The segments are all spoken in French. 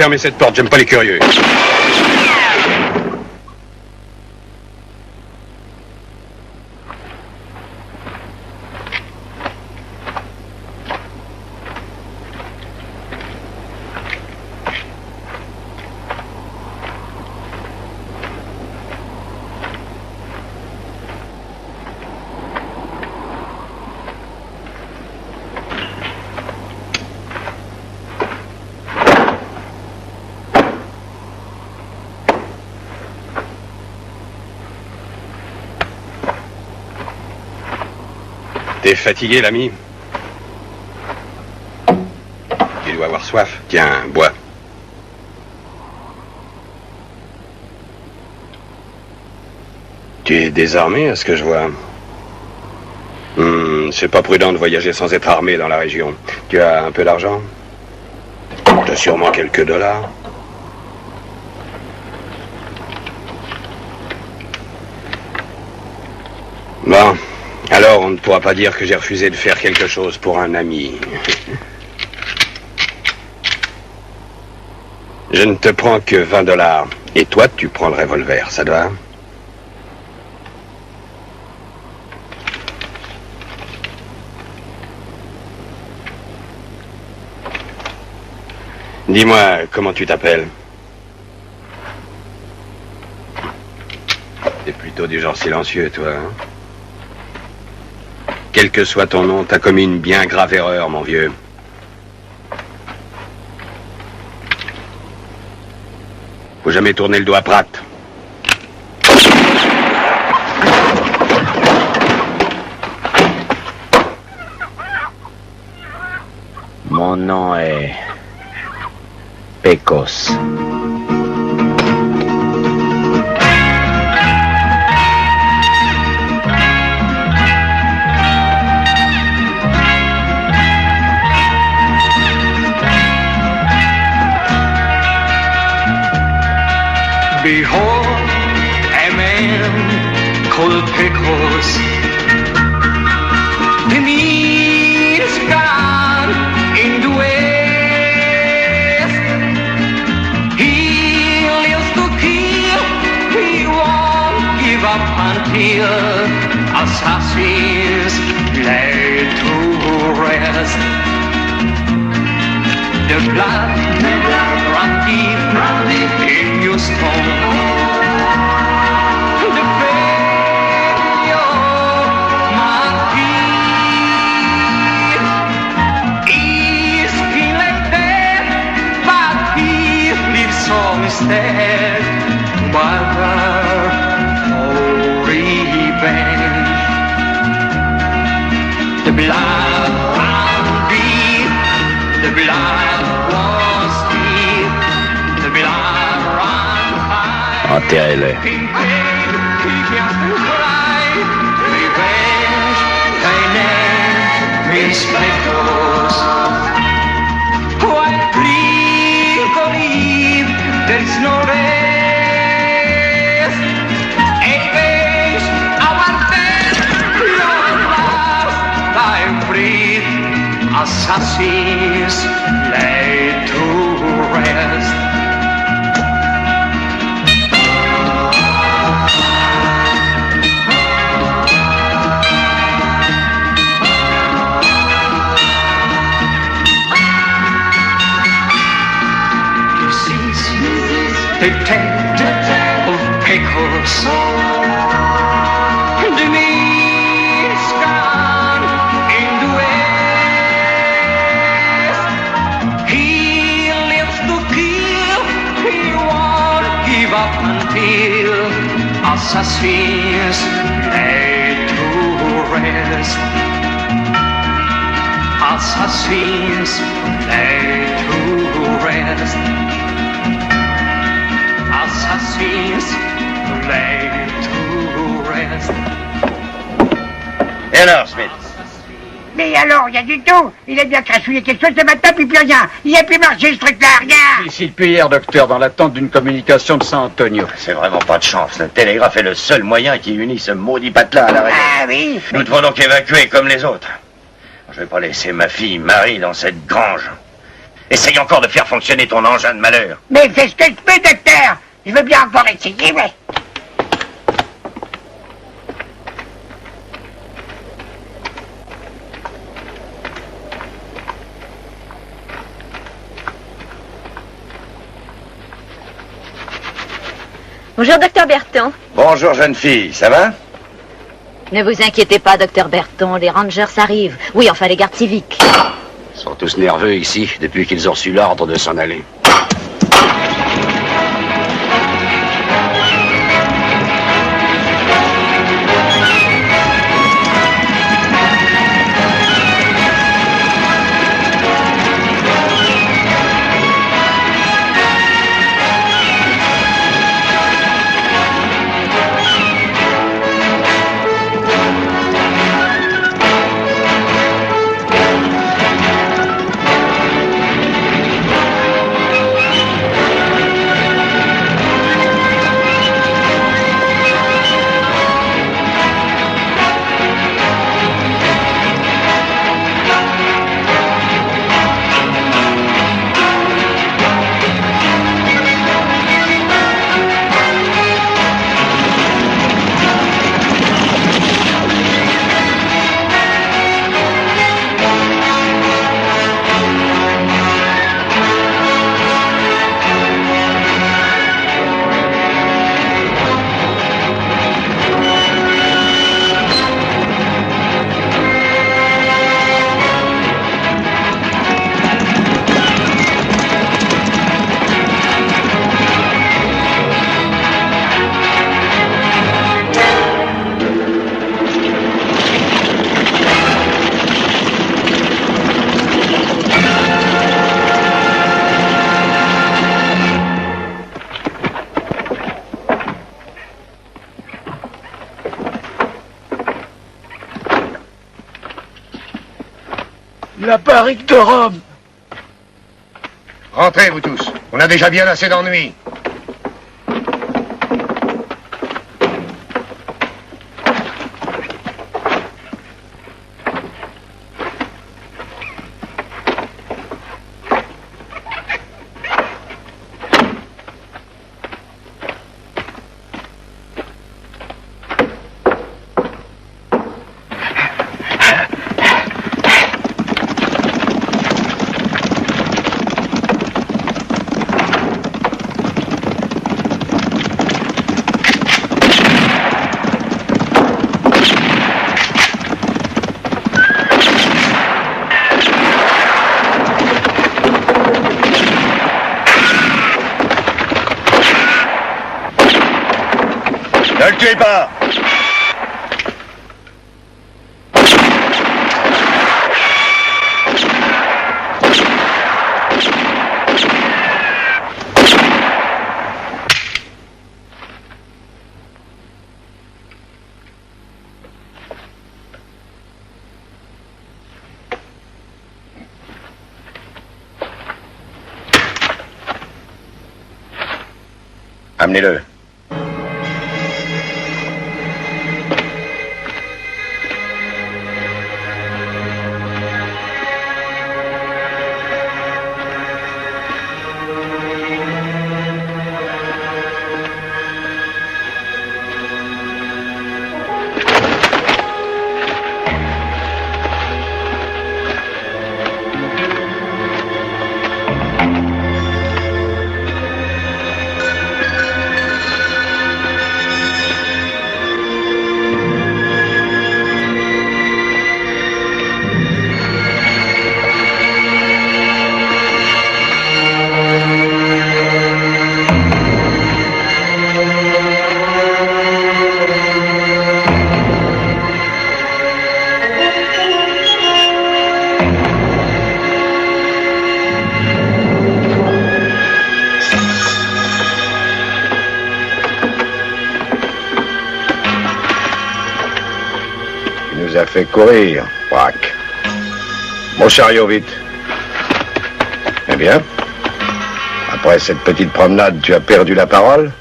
fermer cette porte, j'aime pas les curieux. T'es fatigué, l'ami? Tu dois avoir soif. Tiens, bois. Tu es désarmé, à ce que je vois. C'est pas prudent de voyager sans être armé dans la région. Tu as un peu d'argent? Tu as sûrement quelques dollars. Bon. Alors, on ne pourra pas dire que j'ai refusé de faire quelque chose pour un ami. Je ne te prends que 20 dollars. Et toi, tu prends le revolver, ça te va? Dis-moi, comment tu t'appelles? T'es plutôt du genre silencieux, toi, hein? Quel que soit ton nom, t'as commis une bien grave erreur, mon vieux. Faut jamais tourner le dos à Pratt. Mon nom est Pecos. Behold, a man called Pecos. The meat is gone in the west. He lives to kill, he won't give up until assassins lay to rest. The blood run deep in your stone. The pain of my feet is been like that, but he lives on instead. Mother, for revenge. The blood run deep, the blood was deep, the blood run high. Enterrez-le. Revenge, thy name is Pecos. What please believe there is no rest. Avenge our death, your last thy breath. Assassins laid to rest. The tent of Pecos. The meat's gone in the west. He lives to kill, he won't give up until assassins lay to rest. Assassins lay to rest. Assassins lay to rest. Et alors, Smith? Mais alors, il y a du tout. Il a bien crachouillé quelque chose ce matin, puis plus rien. Il a plus marché ce truc-là, rien. Ici depuis hier, docteur, dans l'attente d'une communication de San Antonio. C'est vraiment pas de chance. Le télégraphe est le seul moyen qui unit ce maudit patelin à la région. Ah oui. Nous devons donc évacuer comme les autres. Je vais pas laisser ma fille Marie dans cette grange. Essaye encore de faire fonctionner ton engin de malheur. Mais fais ce que je peux, docteur. Je veux bien encore essayer, ouais. Bonjour, docteur Berton. Bonjour, jeune fille, ça va? Ne vous inquiétez pas, docteur Berton, les Rangers arrivent. Oui, enfin, les gardes civiques. Ils sont tous nerveux ici, depuis qu'ils ont reçu l'ordre de s'en aller. La barrique de Rome. Rentrez, vous tous. On a déjà bien assez d'ennuis. Ne le tuez pas! Amenez-le. nous a fait courir, Braque. Mon chariot, vite. Eh bien, après cette petite promenade, tu as perdu la parole?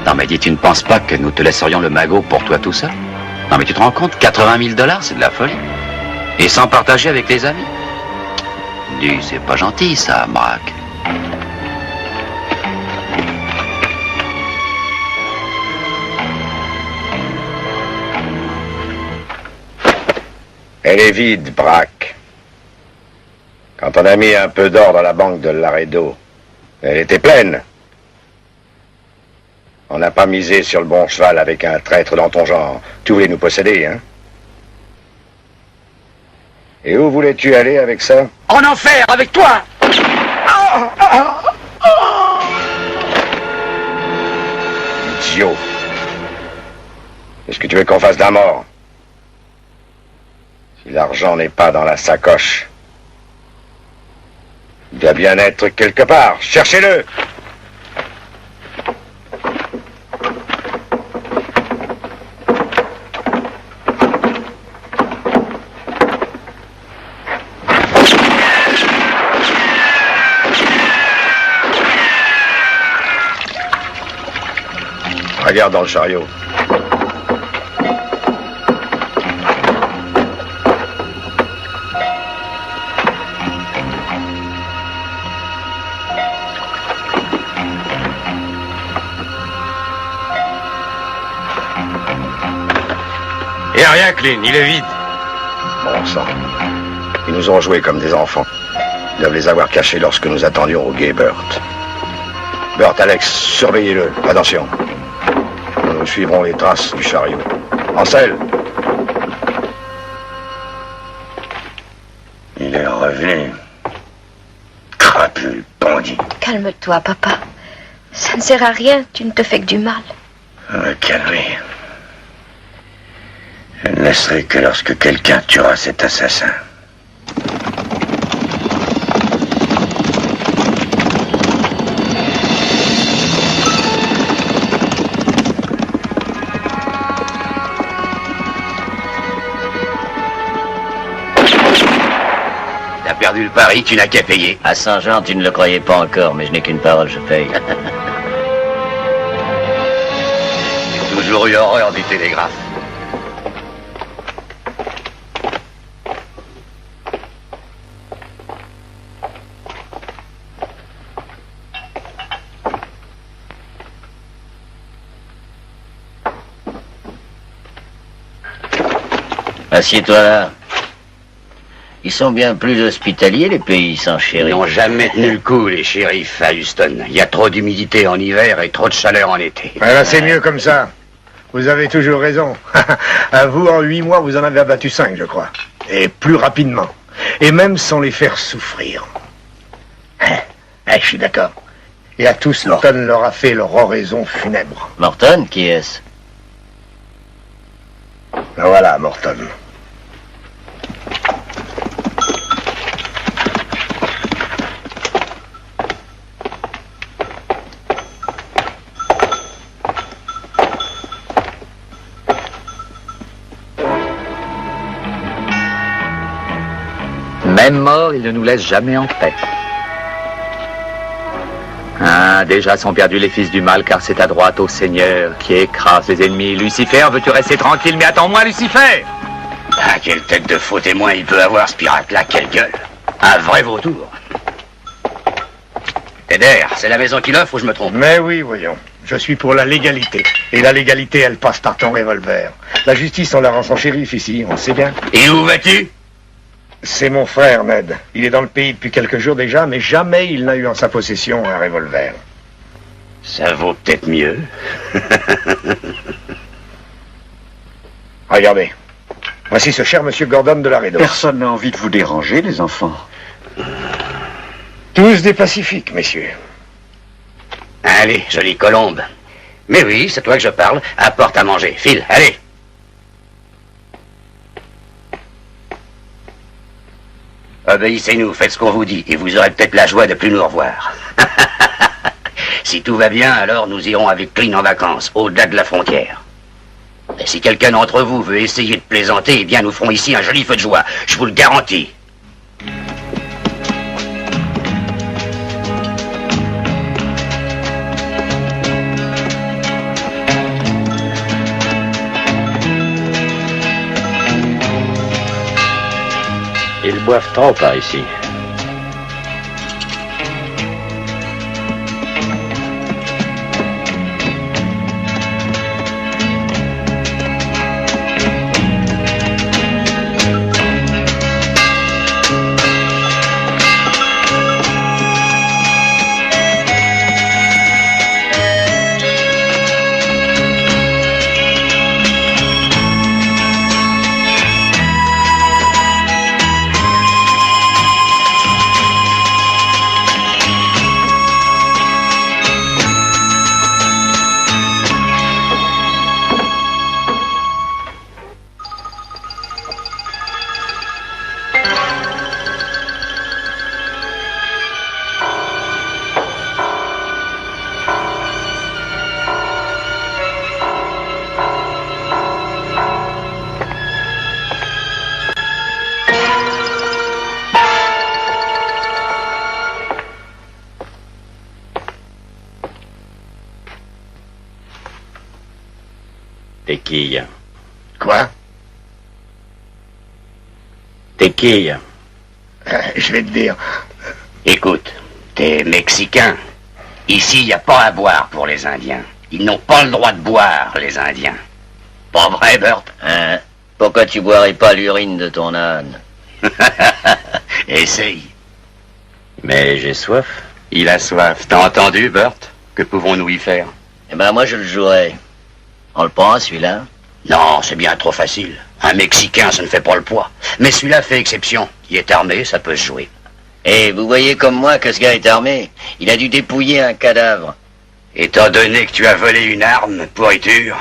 Non mais dis, tu ne penses pas que nous te laisserions le magot pour toi tout seul? Non mais tu te rends compte, 80 000 $, c'est de la folie. Et sans partager avec les amis? perdu. C'est pas gentil, ça, Braque. Elle est vide, Braque. Quand on a mis un peu d'or dans la banque de Laredo, elle était pleine. On n'a pas misé sur le bon cheval avec un traître dans ton genre. Tu voulais nous posséder, hein? Et où voulais-tu aller avec ça? En enfer, avec toi! Idiot. Qu'est-ce que tu veux qu'on fasse d'un mort? Si l'argent n'est pas dans la sacoche, il doit bien être quelque part. Cherchez-le! Regarde dans le chariot. Y a rien, Clint, il est vide. Bon sang. Ils nous ont joués comme des enfants. Ils doivent les avoir cachés lorsque nous attendions au guet Burt. Burt, Alex, surveillez-le. Attention. Nous suivrons les traces du chariot. Ansel. Il est revenu. Crapule, bandit. Calme-toi, papa. Ça ne sert à rien, tu ne te fais que du mal. Me calmer. Je ne laisserai que lorsque quelqu'un tuera cet assassin. T'as perdu le pari, tu n'as qu'à payer. À Saint-Jean, tu ne le croyais pas encore, mais je n'ai qu'une parole, je paye. J'ai toujours eu horreur du télégraphe. Assieds-toi là. Ils sont bien plus hospitaliers, les pays sans Ils shérif. n'ont jamais tenu le coup, les shérifs, à Houston. Il y a trop d'humidité en hiver et trop de chaleur en été. Voilà, c'est mieux comme ça. Vous avez toujours raison. À vous, en 8 mois, vous en avez abattu 5, je crois. Et plus rapidement. Et même sans les faire souffrir. Je suis d'accord. Et à tous, Morton leur a fait leur oraison funèbre. Morton, qui est-ce? Ben voilà, Morton. Même mort, il ne nous laisse jamais en paix. Ah, déjà sont perdus les fils du mal, car c'est à droite, ô Seigneur, qui écrase les ennemis. Lucifer, veux-tu rester tranquille? Mais attends-moi, Lucifer! Ah, quelle tête de faux témoin il peut avoir, ce pirate-là, quelle gueule! Un vrai vautour! Eder, c'est la maison qui l'offre ou je me trompe? Mais oui, voyons. Je suis pour la légalité. Et la légalité, elle passe par ton revolver. La justice, on la rend son shérif ici, on le sait bien. Et où vas-tu? C'est mon frère, Ned. Il est dans le pays depuis quelques jours déjà, mais jamais il n'a eu en sa possession un revolver. Ça vaut peut-être mieux. Regardez. Voici ce cher monsieur Gordon de Laredo. Personne n'a envie de vous déranger, les enfants. Tous des pacifiques, messieurs. Allez, jolie colombe. Mais oui, c'est toi que je parle. Apporte à manger. File, allez. Obéissez-nous, faites ce qu'on vous dit, et vous aurez peut-être la joie de plus nous revoir. Si tout va bien, alors nous irons avec Clint en vacances, au-delà de la frontière. Et si quelqu'un d'entre vous veut essayer de plaisanter, eh bien nous ferons ici un joli feu de joie, je vous le garantis. Ils boivent trop par ici. T'es qui? Quoi? T'es qui? Je vais te dire. Écoute, t'es mexicain. Ici, y a pas à boire pour les Indiens. Ils n'ont pas le droit de boire, les Indiens. Pas vrai, Burt? Hein? Pourquoi tu boirais pas l'urine de ton âne? Essaye. Mais j'ai soif. Il a soif. T'as entendu, Burt? Que pouvons-nous y faire? Eh ben, moi, je le jouerai. On le prend, celui-là? Non, c'est bien trop facile. Un Mexicain, ça ne fait pas le poids. Mais celui-là fait exception. Il est armé, ça peut se jouer. Et vous voyez comme moi que ce gars est armé. Il a dû dépouiller un cadavre. Étant donné que tu as volé une arme, pourriture,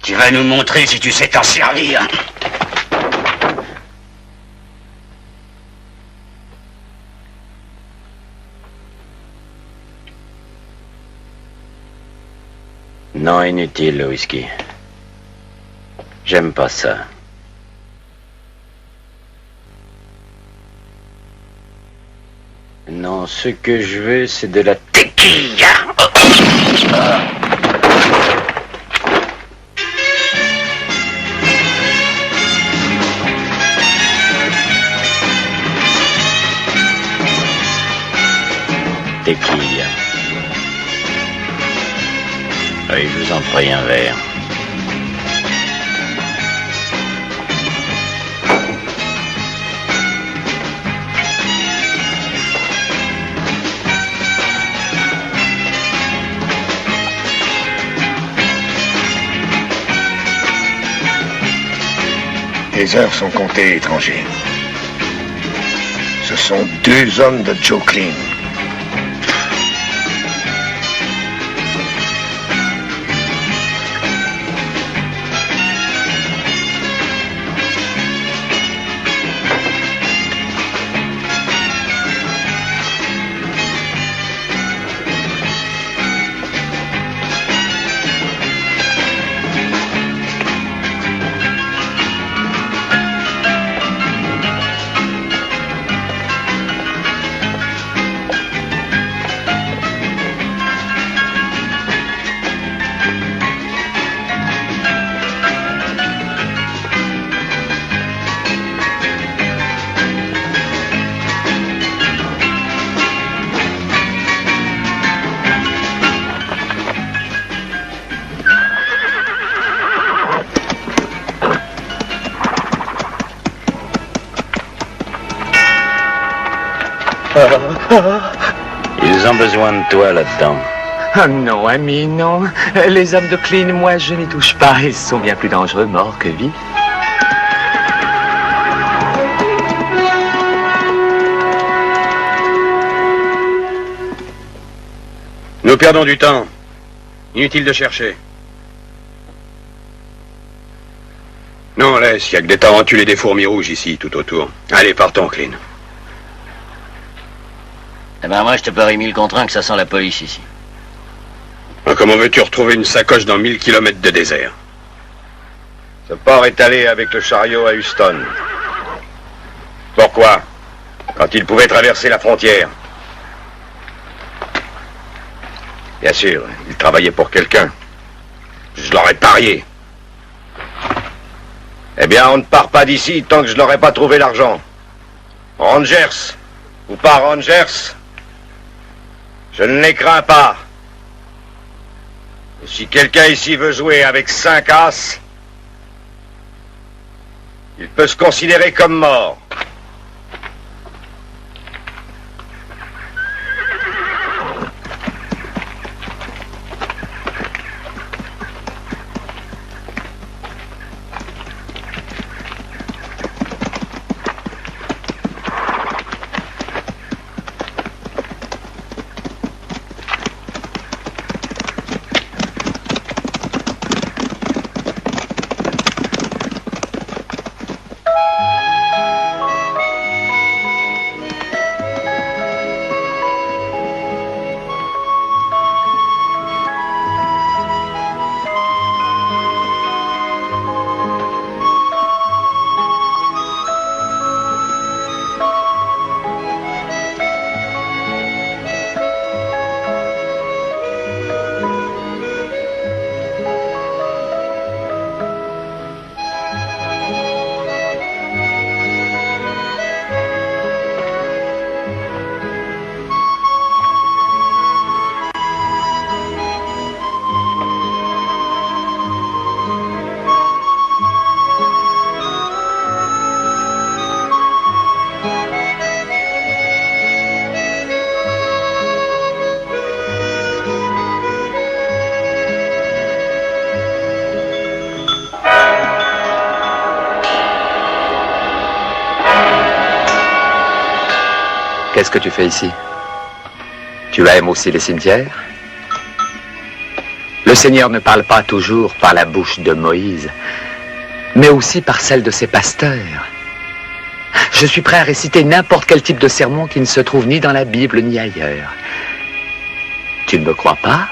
tu vas nous montrer si tu sais t'en servir. Non, inutile, le whisky. J'aime pas ça. Non, ce que je veux, c'est de la tequila. Tequila. Oui, je vous en prie, un verre. Les heures sont comptées, étranger. Ce sont 2 hommes de Joe Clean. Ils ont besoin de toi là-dedans. Ah non, ami, non. Les hommes de Clean, moi, je n'y touche pas. Ils sont bien plus dangereux morts que vifs. Nous perdons du temps. Inutile de chercher. Non, laisse, il n'y a que des tarentules et des fourmis rouges ici, tout autour. Allez, partons, Clean. Eh ben, moi, je te parie 1000 contre 1 que ça sent la police ici. Comment veux-tu retrouver une sacoche dans 1000 kilomètres de désert? Ce porc est allé avec le chariot à Houston. Pourquoi? Quand il pouvait traverser la frontière. Bien sûr, il travaillait pour quelqu'un. Je l'aurais parié. Eh bien, on ne part pas d'ici tant que je n'aurai pas trouvé l'argent. Rangers, ou pas Rangers, je ne les crains pas. Et si quelqu'un ici veut jouer avec 5 as, il peut se considérer comme mort. Qu'est-ce que tu fais ici? Tu aimes aussi les cimetières? Le Seigneur ne parle pas toujours par la bouche de Moïse, mais aussi par celle de ses pasteurs. Je suis prêt à réciter n'importe quel type de sermon qui ne se trouve ni dans la Bible ni ailleurs. Tu ne me crois pas?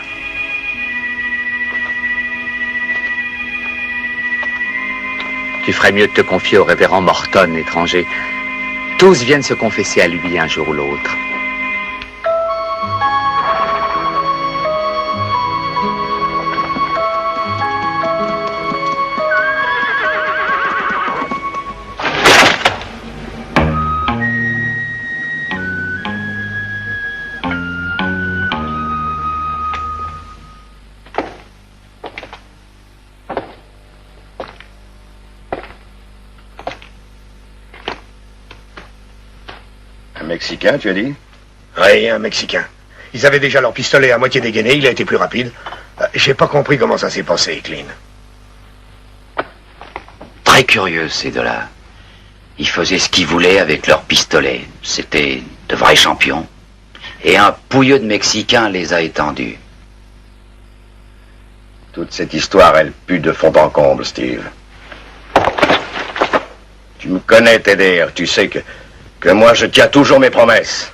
Tu ferais mieux de te confier au révérend Morton, étranger. Tous viennent se confesser à lui un jour ou l'autre. Mexicain, tu as dit? Oui, un Mexicain. Ils avaient déjà leur pistolet à moitié dégainé, il a été plus rapide. J'ai pas compris comment ça s'est passé, Clean. Très curieux, ces deux-là. Ils faisaient ce qu'ils voulaient avec leurs pistolets. C'était de vrais champions. Et un pouilleux de Mexicain les a étendus. Toute cette histoire, elle pue de fond en comble, Steve. Tu me connais, Teder. Tu sais que moi, je tiens toujours mes promesses.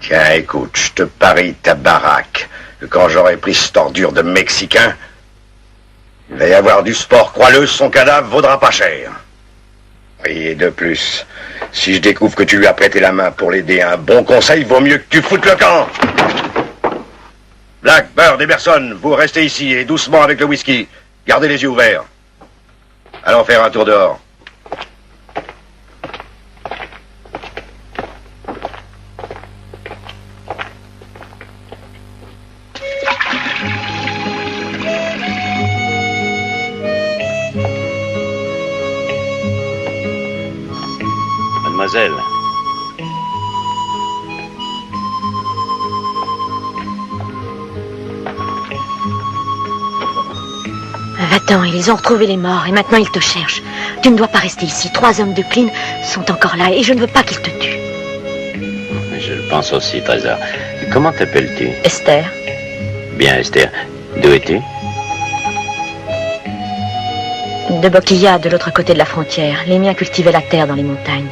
Tiens, écoute, je te parie ta baraque que quand j'aurai pris cette ordure de Mexicain, il va y avoir du sport. Crois-le, son cadavre vaudra pas cher. Oui, et de plus, si je découvre que tu lui as prêté la main pour l'aider, un bon conseil vaut mieux que tu foutes le camp. Black, Bird, Emerson, vous restez ici et doucement avec le whisky. Gardez les yeux ouverts. Allons faire un tour dehors. Mademoiselle. Va-t'en, ils ont retrouvé les morts et maintenant ils te cherchent. Tu ne dois pas rester ici. 3 hommes de Clean sont encore là et je ne veux pas qu'ils te tuent. Je le pense aussi, Trésor. Comment t'appelles-tu? Esther. Bien, Esther. D'où es-tu? De Boquilla, de l'autre côté de la frontière. Les miens cultivaient la terre dans les montagnes.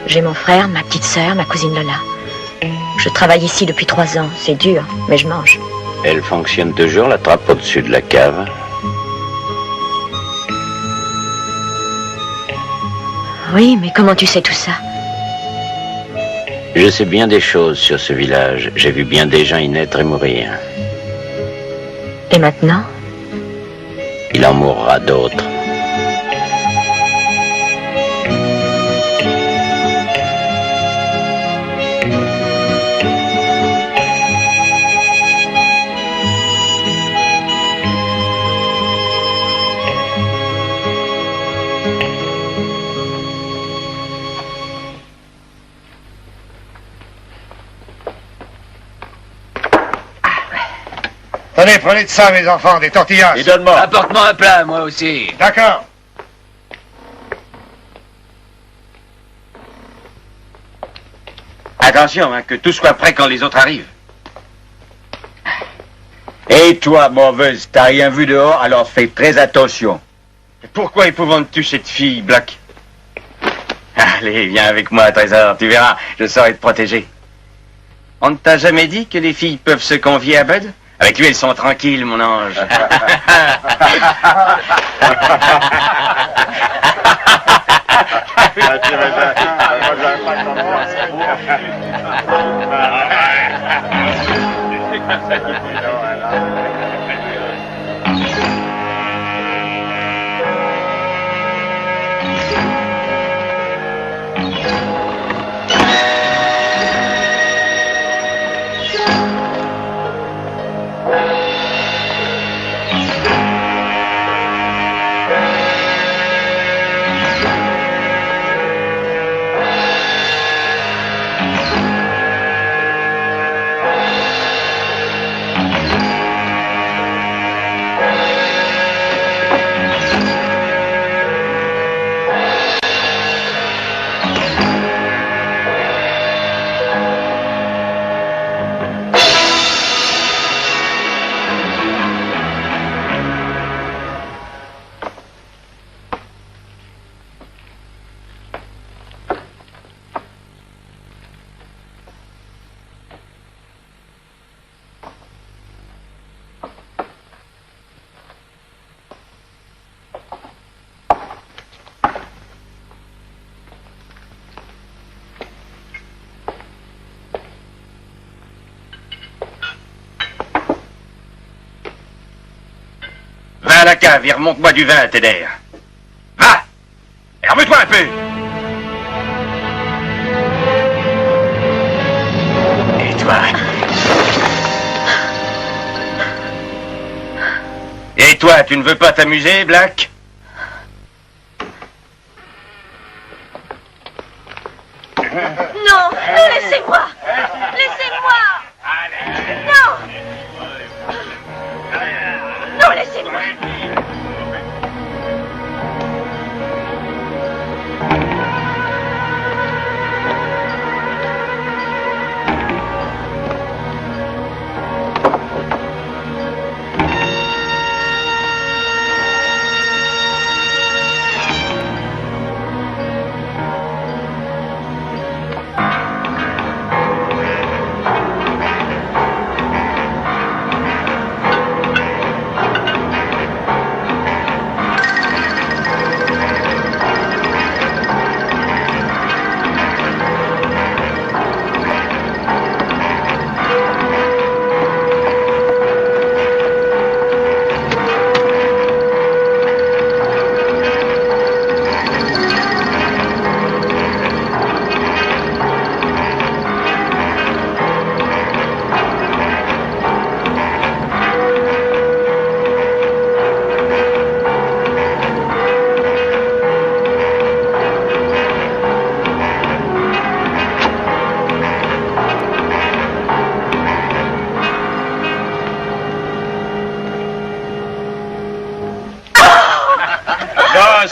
J'ai mon frère, ma petite sœur, ma cousine Lola. Je travaille ici depuis 3 ans. C'est dur, mais je mange. Elle fonctionne toujours, la trappe au-dessus de la cave? Oui, mais comment tu sais tout ça? Je sais bien des choses sur ce village. J'ai vu bien des gens y naître et mourir. Et maintenant? Il en mourra d'autres. Tenez, prenez de ça, mes enfants, des tortillas. Et donne-moi. Apporte-moi un plat, moi aussi. D'accord. Attention, hein, que tout soit prêt quand les autres arrivent. Et toi, mauvaise, t'as rien vu dehors, alors fais très attention. Pourquoi épouvantes-tu cette fille, Black? Allez, viens avec moi, Trésor, tu verras, je saurai te protéger. On ne t'a jamais dit que les filles peuvent se confier à Bud? Avec lui, elles sont tranquilles, mon ange. à la cave et remonte-moi du vin à Tédère. Va! Et remue-toi un peu! Et toi? Et toi, tu ne veux pas t'amuser, Black? Non, laissez-moi. Laissez-moi. Non. Non, laissez-moi.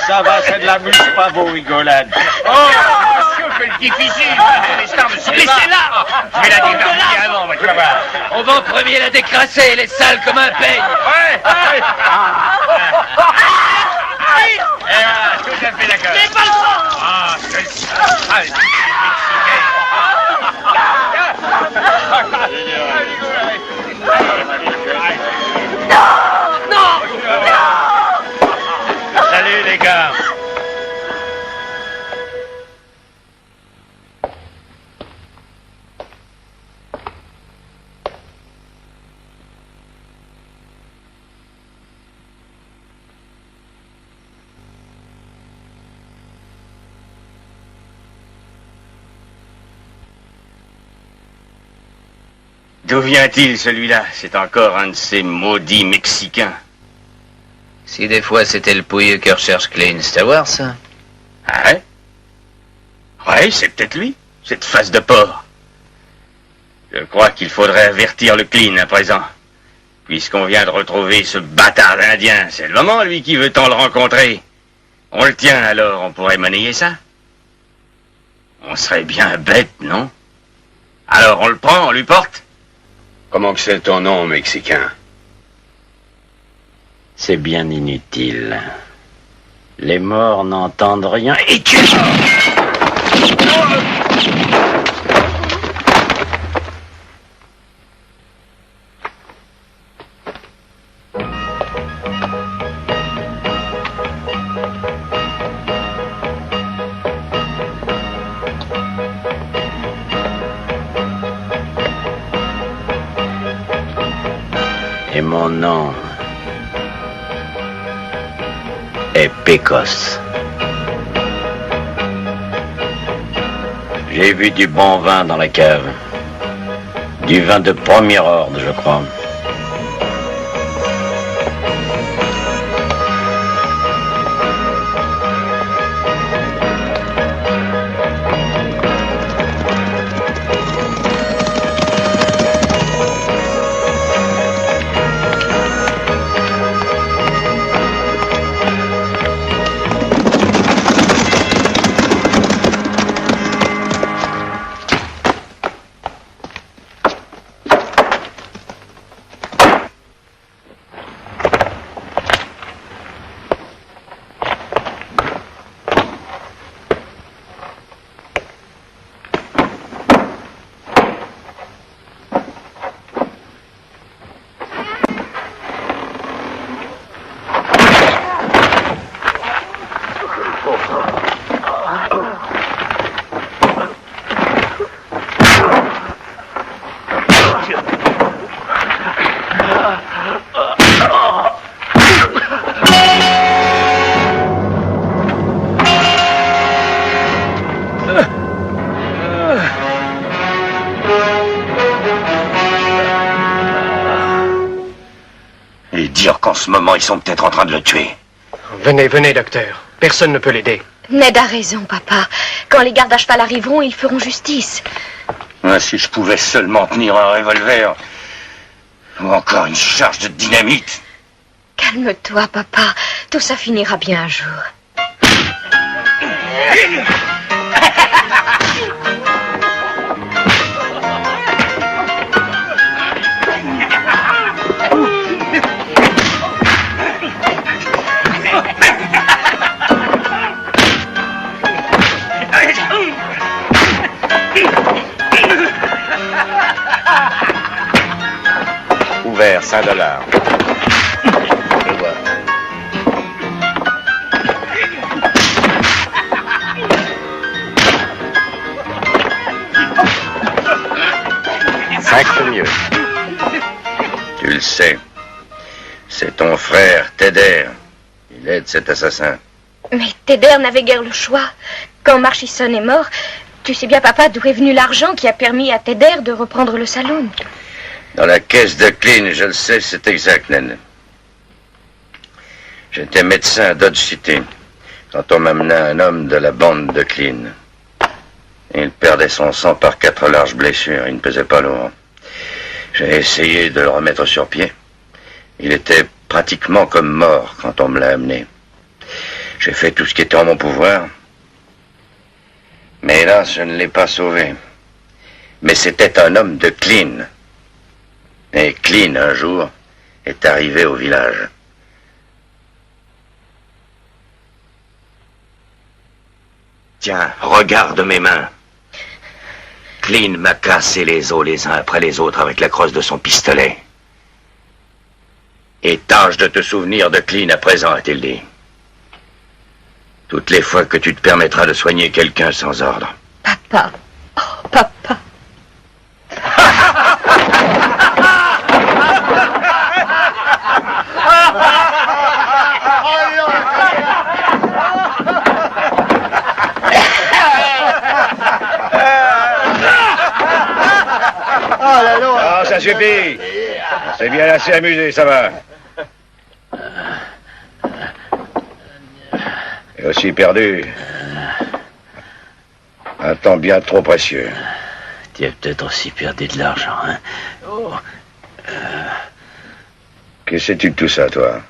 Ça va, c'est de la mouche, pas vos rigolades. Oh, monsieur fait le difficile. Laissez-la. Je vais la déverrouiller avant, tu vas voir. On va en premier la décrasser, elle est sale comme un peigne. Ouais. Et voilà, tout à fait d'accord. J'ai pas le temps. Ah, c'est ça. Allez, salut les gars. D'où vient-il celui-là? C'est encore un de ces maudits Mexicains. Si des fois c'était le pouilleux que recherche Klein, c'est à voir ça. Ah ouais? Ouais, c'est peut-être lui, cette face de porc. Je crois qu'il faudrait avertir le Clean à présent. Puisqu'on vient de retrouver ce bâtard d'Indien, c'est le moment, lui, qui veut tant le rencontrer. On le tient, alors on pourrait monnayer ça? On serait bien bête, non? Alors on le prend, on lui porte? Comment que c'est ton nom, Mexicain? C'est bien inutile. Les morts n'entendent rien et tu... Et mon nom est Pécosse. J'ai vu du bon vin dans la cave. Du vin de premier ordre, je crois. dire qu'en ce moment, ils sont peut-être en train de le tuer. Venez, venez, docteur. Personne ne peut l'aider. Ned a raison, papa. Quand les gardes à cheval arriveront, ils feront justice. Si je pouvais seulement tenir un revolver. Ou encore une charge de dynamite. Calme-toi, papa. Tout ça finira bien un jour. Ouvert, $5. Je vois. C'est mieux. Tu le sais. C'est ton frère, Tedder. Il aide cet assassin. Mais Tedder n'avait guère le choix. Quand Marchison est mort, tu sais bien, papa, d'où est venu l'argent qui a permis à Tedder de reprendre le saloon. Dans la caisse de Clean, je le sais, c'est exact, Ned. J'étais médecin à Dodge City quand on m'amenait un homme de la bande de Clean. Il perdait son sang par 4 larges blessures. Il ne pesait pas lourd. J'ai essayé de le remettre sur pied. Il était pratiquement comme mort quand on me l'a amené. J'ai fait tout ce qui était en mon pouvoir. Mais hélas, je ne l'ai pas sauvé. Mais c'était un homme de Clean. Et Clean, un jour, est arrivé au village. Tiens, regarde mes mains. Clean m'a cassé les os les uns après les autres avec la crosse de son pistolet. Et tâche de te souvenir de Clean à présent, a-t-il dit. Toutes les fois que tu te permettras de soigner quelqu'un sans ordre. Papa. Oh, papa. Ah, ça suffit. C'est bien assez amusé, ça va. Et aussi perdu. Un temps bien trop précieux. Tu as peut-être aussi perdu de l'argent, hein? Oh. Que sais-tu de tout ça, toi?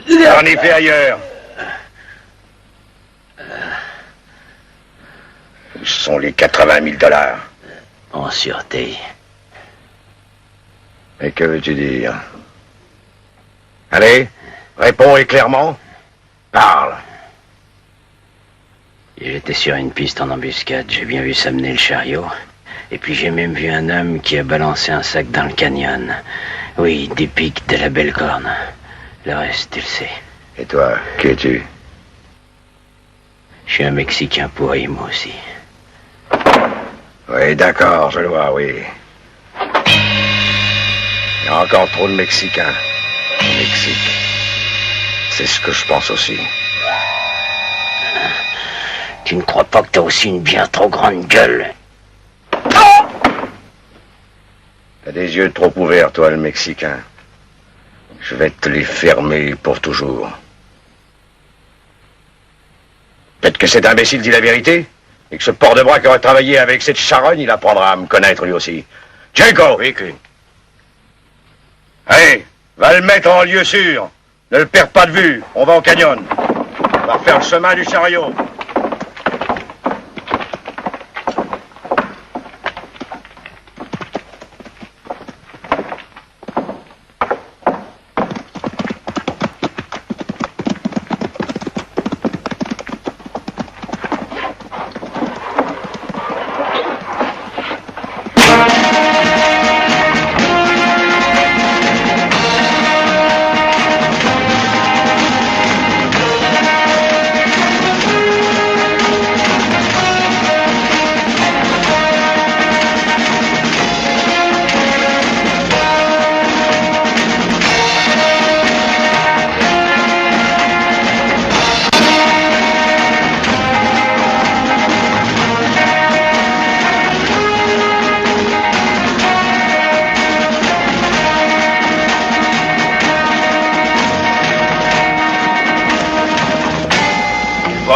On y fait ailleurs. Où sont les $80 000? En sûreté. Mais que veux-tu dire? Allez, réponds et clairement. Parle. J'étais sur une piste en embuscade, j'ai bien vu s'amener le chariot. Et puis j'ai même vu un homme qui a balancé un sac dans le canyon. Oui, des pics de la belle corne. Le reste, tu le sais. Et toi, qui es-tu? Je suis un Mexicain pourri, moi aussi. Oui, d'accord, je le vois, oui. Il y a encore trop de Mexicains au Mexique. C'est ce que je pense aussi. Tu ne crois pas que t'as aussi une bien trop grande gueule? T'as des yeux trop ouverts, toi, le Mexicain. Je vais te les fermer pour toujours. Peut-être que cet imbécile dit la vérité, et que ce porc de bras qui aurait travaillé avec cette charogne, il apprendra à me connaître lui aussi. Jacob! Oui, Clean. Allez, va le mettre en lieu sûr. Ne le perds pas de vue. On va au canyon. On va refaire le chemin du chariot.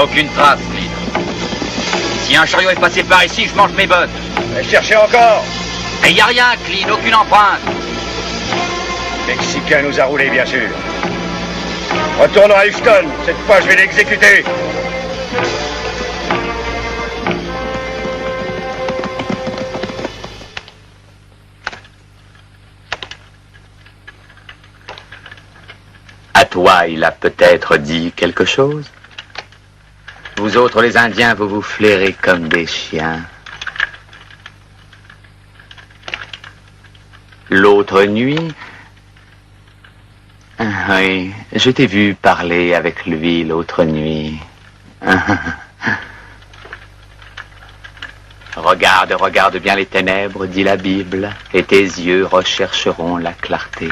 vois aucune trace, Clean. Si un chariot est passé par ici, je mange mes bottes. Cherchez encore. Et y a rien, Clean, aucune empreinte. Le Mexicain nous a roulé, bien sûr. Retournons à Houston. Cette fois, je vais l'exécuter. À toi, il a peut-être dit quelque chose? Vous autres, les Indiens, vous vous flairez comme des chiens. L'autre nuit... Oui, je t'ai vu parler avec lui l'autre nuit. Regarde, regarde bien les ténèbres, dit la Bible, et tes yeux rechercheront la clarté.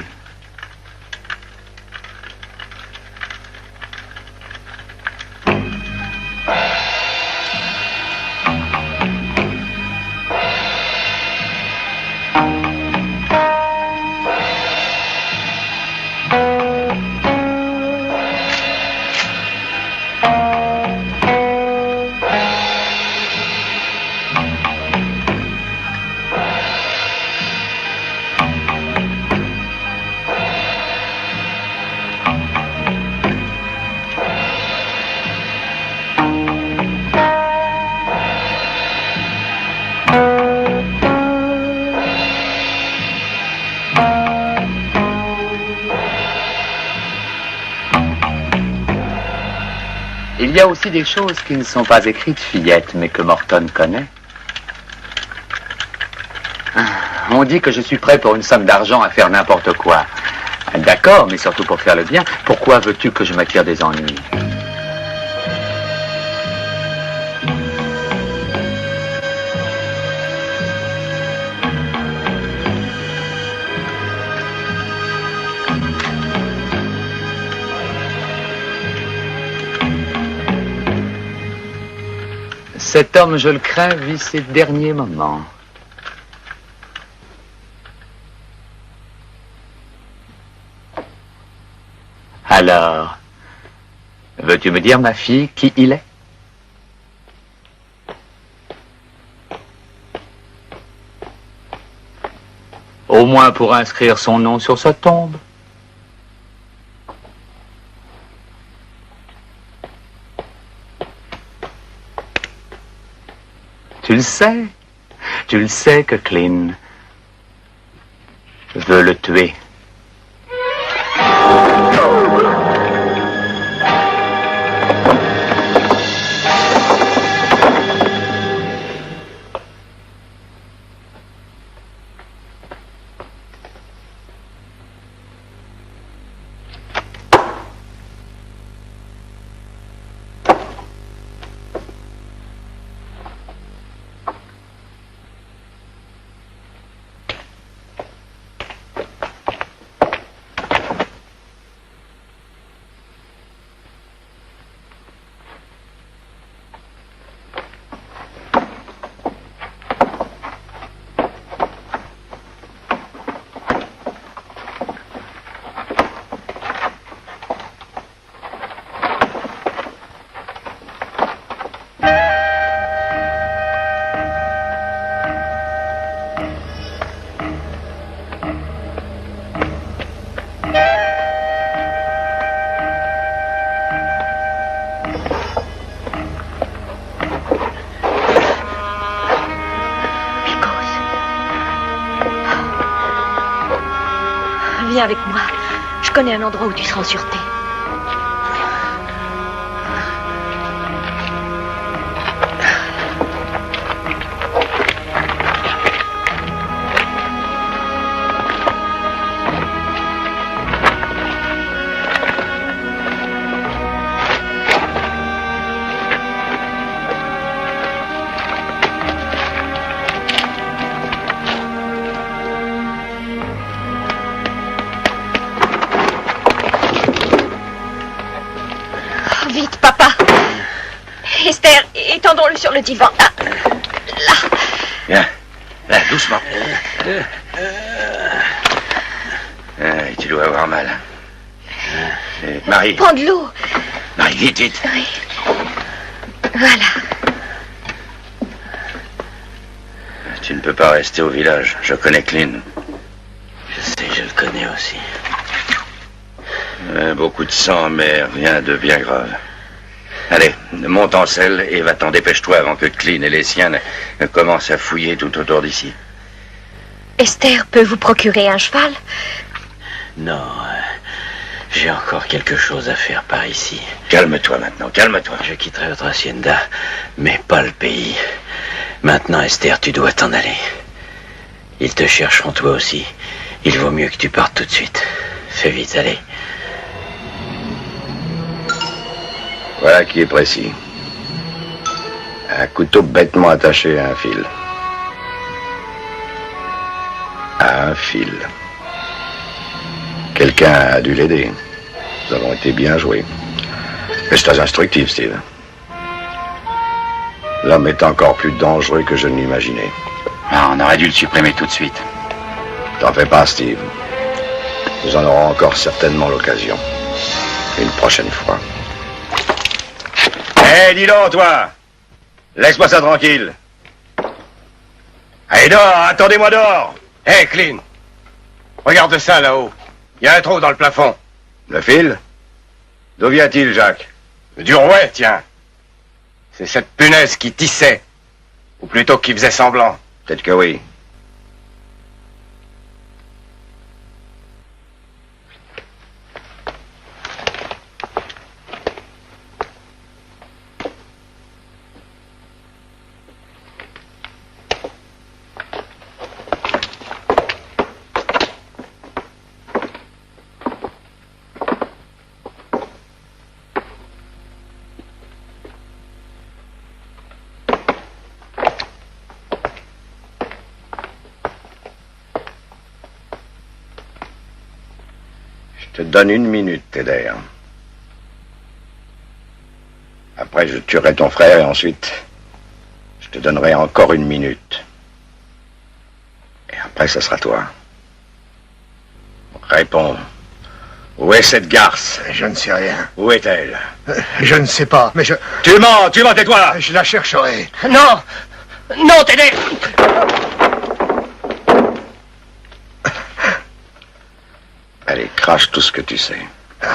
Il y a aussi des choses qui ne sont pas écrites, fillette, mais que Morton connaît. On dit que je suis prêt pour une somme d'argent à faire n'importe quoi. D'accord, mais surtout pour faire le bien. Pourquoi veux-tu que je m'attire des ennuis? Cet homme, je le crains, vit ses derniers moments. Alors, veux-tu me dire, ma fille, qui il est? Au moins pour inscrire son nom sur sa tombe. Tu le sais que Clean veut le tuer. Viens avec moi. Je connais un endroit où tu seras en sûreté. Étendons-le sur le divan. Là. Là. Viens. Là, doucement. Tu dois avoir mal. Marie. Prends de l'eau. Marie, vite, vite. Oui. Voilà. Tu ne peux pas rester au village. Je connais Clint. Je sais, je le connais aussi. Beaucoup de sang, mais rien de bien grave. Allez, monte en selle et va-t'en, dépêche-toi avant que Clint et les siens ne commencent à fouiller tout autour d'ici. Esther peut vous procurer un cheval? Non, j'ai encore quelque chose à faire par ici. Calme-toi maintenant, calme-toi. Je quitterai votre hacienda, mais pas le pays. Maintenant, Esther, tu dois t'en aller. Ils te chercheront toi aussi. Il vaut mieux que tu partes tout de suite. Fais vite, allez. Voilà qui est précis. Un couteau bêtement attaché à un fil. À un fil. Quelqu'un a dû l'aider. Nous avons été bien joués. Mais c'est très instructif, Steve. L'homme est encore plus dangereux que je ne l'imaginais. Ah, on aurait dû le supprimer tout de suite. T'en fais pas, Steve. Nous en aurons encore certainement l'occasion. Une prochaine fois. Hé, dis donc, toi! Laisse-moi ça tranquille. Allez, dehors, attendez-moi dehors! Hé, Clint! Regarde ça, là-haut. Il y a un trou dans le plafond. Le fil? D'où vient-il, Jacques? Du rouet, tiens. C'est cette punaise qui tissait. Ou plutôt qui faisait semblant. Peut-être que oui. Je te donne 1 minute, Teder. Après, je tuerai ton frère et ensuite, je te donnerai encore 1 minute. Et après, ce sera toi. Réponds. Où est cette garce? Je ne sais rien. Où est-elle? Je ne sais pas, mais je... Tu mens, tais-toi! Je la chercherai. Non! Non, Teder! Allez, crache tout ce que tu sais.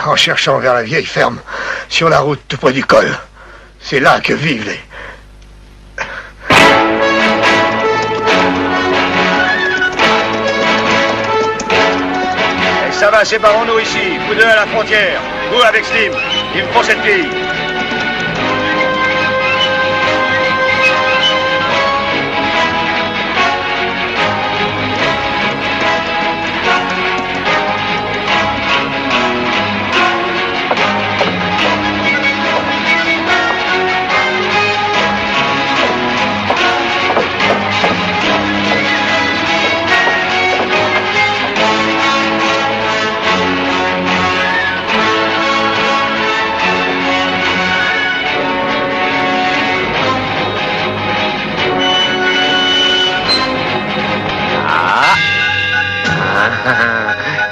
En cherchant vers la vieille ferme, sur la route tout près du col. C'est là que vivent les... Et ça va, séparons-nous ici. Vous deux à la frontière. Vous avec Slim. Il me prend cette fille.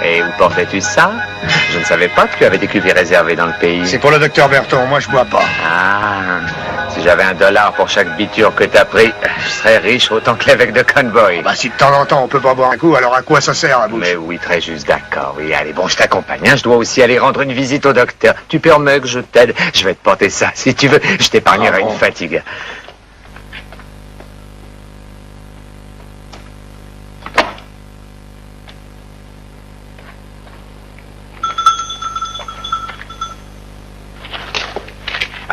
Et où portais-tu ça? Je ne savais pas que tu avais des cuvées réservées dans le pays. C'est pour le docteur Berton, moi je bois pas. Ah, si j'avais $1 pour chaque biture que t'as pris, je serais riche autant que l'évêque de Convoy. Bah si de temps en temps on peut pas boire un coup, alors à quoi ça sert la bouche? Mais oui, très juste, d'accord. Oui, allez, bon, je t'accompagne. Hein. Je dois aussi aller rendre une visite au docteur. Tu permets que je t'aide? Je vais te porter ça, si tu veux. Je t'épargnerai une fatigue.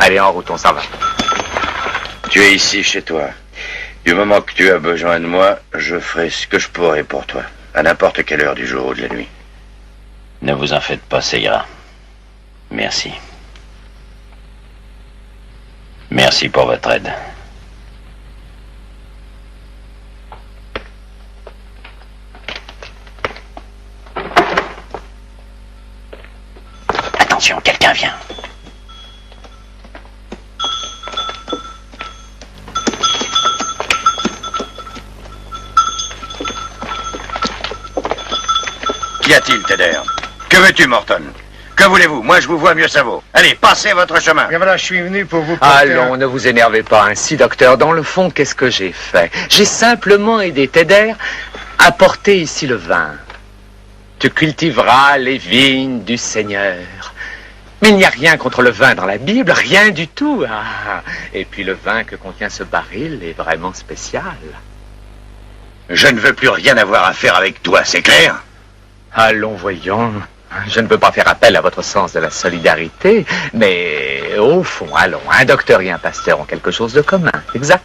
Allez, en route, on s'en va. Tu es ici chez toi. Du moment que tu as besoin de moi, je ferai ce que je pourrai pour toi. À n'importe quelle heure du jour ou de la nuit. Ne vous en faites pas, ça ira. Merci. Merci pour votre aide. Attention, quelqu'un vient. Qu'y a-t-il, Teder? Que veux-tu, Morton? Que voulez-vous? Moi, je vous vois, mieux ça vaut. Allez, passez votre chemin. Et voilà, je suis venu pour vous porter Allons, ne vous énervez pas ainsi, docteur. Dans le fond, qu'est-ce que j'ai fait? J'ai simplement aidé Teder à porter ici le vin. Tu cultiveras les vignes du Seigneur. Mais il n'y a rien contre le vin dans la Bible, rien du tout. Ah. Et puis le vin que contient ce baril est vraiment spécial. Je ne veux plus rien avoir à faire avec toi, c'est clair? Allons, voyons. Je ne peux pas faire appel à votre sens de la solidarité, mais au fond, allons, un docteur et un pasteur ont quelque chose de commun. Exact.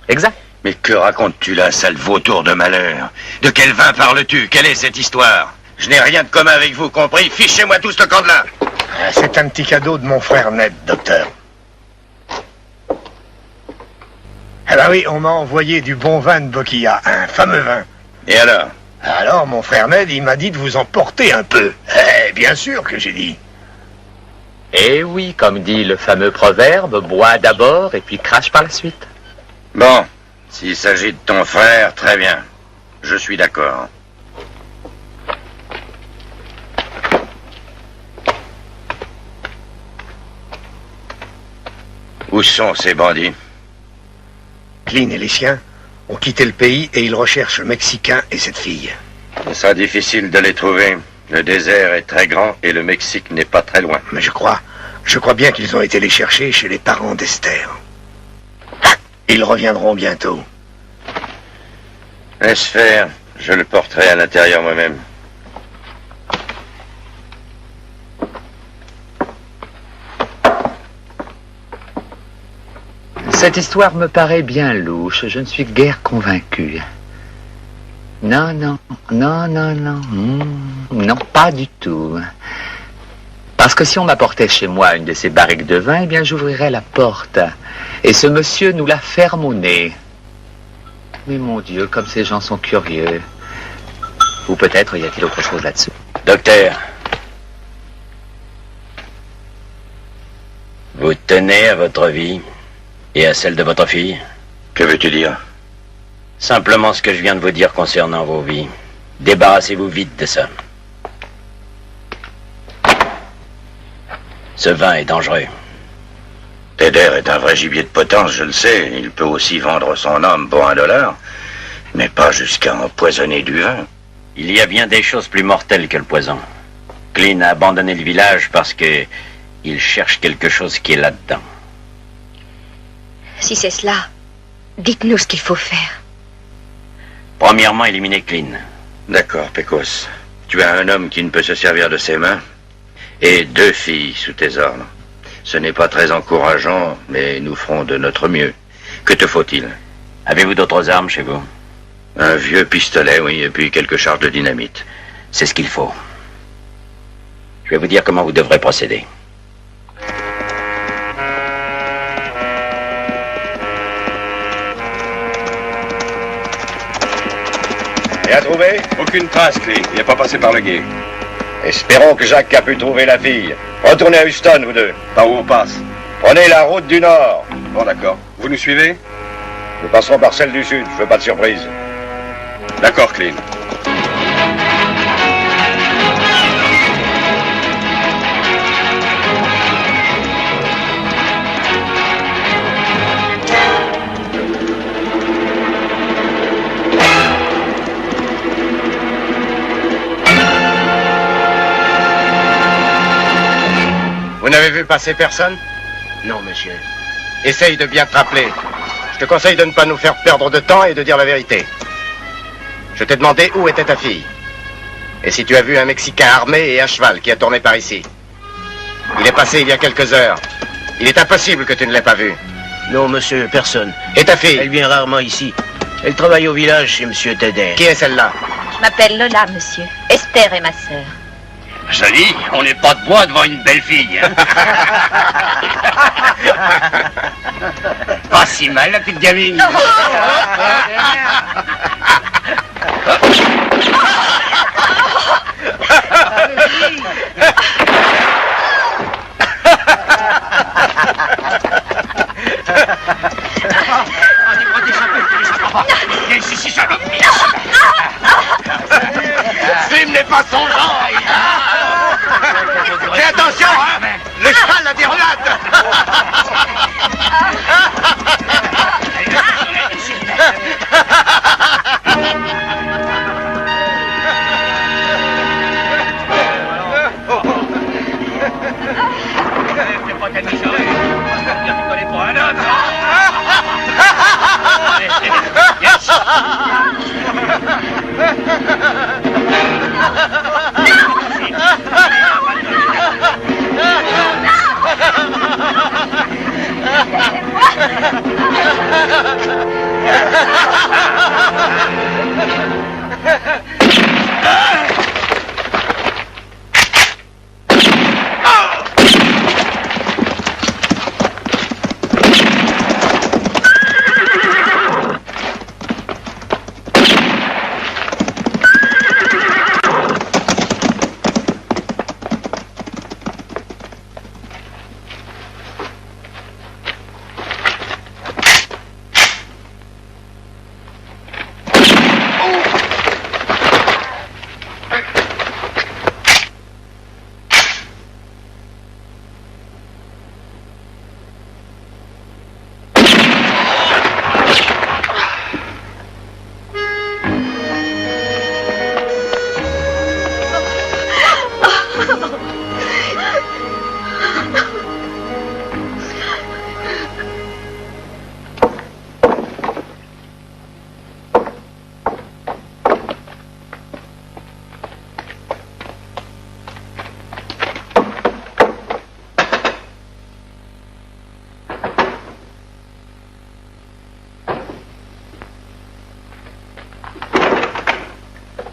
Exact. Mais que racontes-tu là, sale vautour de malheur? De quel vin parles-tu? Quelle est cette histoire? Je n'ai rien de commun avec vous, compris? Fichez-moi tous le camp de là. C'est un petit cadeau de mon frère Ned, docteur. Eh ben oui, on m'a envoyé du bon vin de Boquilla, un fameux vin. Et alors? Alors, mon frère Ned, il m'a dit de vous en porter un peu. Eh, bien sûr que j'ai dit. Eh oui, comme dit le fameux proverbe, bois d'abord et puis crache par la suite. Bon, s'il s'agit de ton frère, très bien. Je suis d'accord. Où sont ces bandits? Clean et les siens ont quitté le pays et ils recherchent le Mexicain et cette fille. Ce sera difficile de les trouver. Le désert est très grand et le Mexique n'est pas très loin. Mais je crois bien qu'ils ont été les chercher chez les parents d'Esther. Ils reviendront bientôt. Laisse faire, je le porterai à l'intérieur moi-même. Cette histoire me paraît bien louche, je ne suis guère convaincu. Non, non, non, non, non, non, pas du tout. Parce que si on m'apportait chez moi une de ces barriques de vin, eh bien j'ouvrirais la porte. Et ce monsieur nous la ferme au nez. Mais mon Dieu, comme ces gens sont curieux. Ou peut-être y a-t-il autre chose là-dessous. Docteur, vous tenez à votre vie et à celle de votre fille? Que veux-tu dire? Simplement ce que je viens de vous dire concernant vos vies. Débarrassez-vous vite de ça. Ce vin est dangereux. Teder est un vrai gibier de potence, je le sais. Il peut aussi vendre son âme pour $1, mais pas jusqu'à empoisonner du vin. Il y a bien des choses plus mortelles que le poison. Clean a abandonné le village parce que il cherche quelque chose qui est là-dedans. Si c'est cela, dites-nous ce qu'il faut faire. Premièrement, éliminer Clean. D'accord, Pecos. Tu as un homme qui ne peut se servir de ses mains et 2 filles sous tes ordres. Ce n'est pas très encourageant, mais nous ferons de notre mieux. Que te faut-il? Avez-vous d'autres armes chez vous? Un vieux pistolet, oui, et puis quelques charges de dynamite. C'est ce qu'il faut. Je vais vous dire comment vous devrez procéder. Et à trouver? Aucune trace, Clé. Il n'est pas passé par le gué. Espérons que Jacques a pu trouver la fille. Retournez à Houston, vous deux. Par où on passe? Prenez la route du Nord. Bon, d'accord. Vous nous suivez? Nous passerons par celle du Sud. Je veux pas de surprise. D'accord, Clean. Vous n'avez vu passer personne? Non, monsieur. Essaye de bien te rappeler. Je te conseille de ne pas nous faire perdre de temps et de dire la vérité. Je t'ai demandé où était ta fille. Et si tu as vu un Mexicain armé et à cheval qui a tourné par ici. Il est passé il y a quelques heures. Il est impossible que tu ne l'aies pas vu. Non, monsieur, personne. Et ta fille? Elle vient rarement ici. Elle travaille au village chez monsieur Teder. Qui est celle-là? Je m'appelle Lola, monsieur. Esther est ma sœur. Joli, on n'est pas de bois devant une belle fille. Hein? Pas si mal, la petite gamine. Slim n'est pas son genre.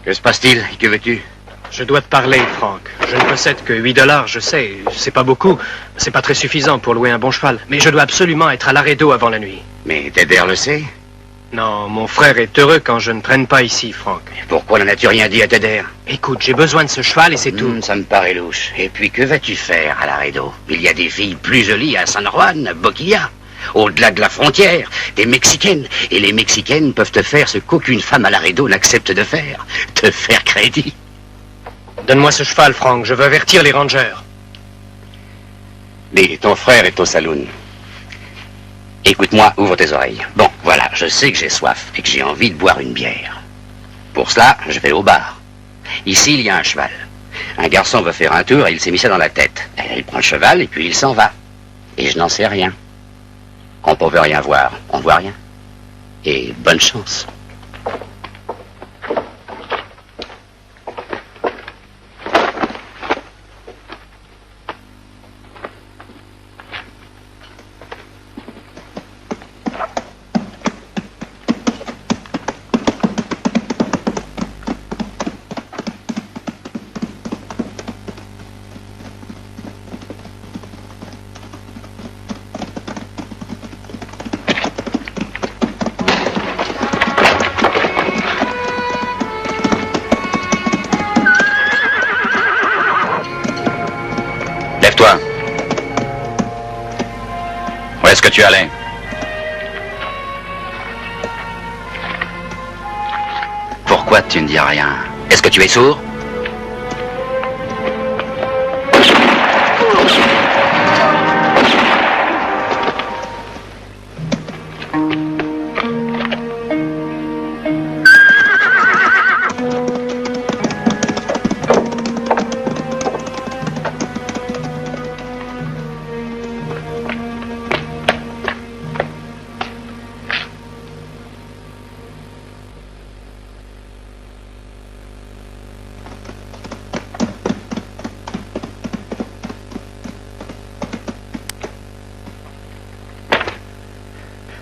Que se passe-t-il? Que veux-tu? Je dois te parler, Frank. Je ne possède que $8, je sais. C'est pas beaucoup. C'est pas très suffisant pour louer un bon cheval. Mais je dois absolument être à Laredo avant la nuit. Mais Teder le sait? Non, mon frère est heureux quand je ne traîne pas ici, Frank. Pourquoi n'en as-tu rien dit à Teder? Écoute, j'ai besoin de ce cheval et c'est tout. Ça me paraît louche. Et puis, que vas-tu faire à Laredo? Il y a des filles plus jolies à San Juan, Boquilla. Au-delà de la frontière, des Mexicaines. Et les Mexicaines peuvent te faire ce qu'aucune femme à Laredo n'accepte de faire. Te faire crédit. Donne-moi ce cheval, Frank. Je veux avertir les rangers. Dis, ton frère est au saloon. Écoute-moi, ouvre tes oreilles. Bon, voilà, je sais que j'ai soif et que j'ai envie de boire une bière. Pour cela, je vais au bar. Ici, il y a un cheval. Un garçon veut faire un tour et il s'est mis ça dans la tête. Il prend le cheval et puis il s'en va. Et je n'en sais rien. Quand on veut rien voir, on voit rien. Et bonne chance. Lève-toi. Où est-ce que tu allais? Pourquoi tu ne dis rien? Est-ce que tu es sourd?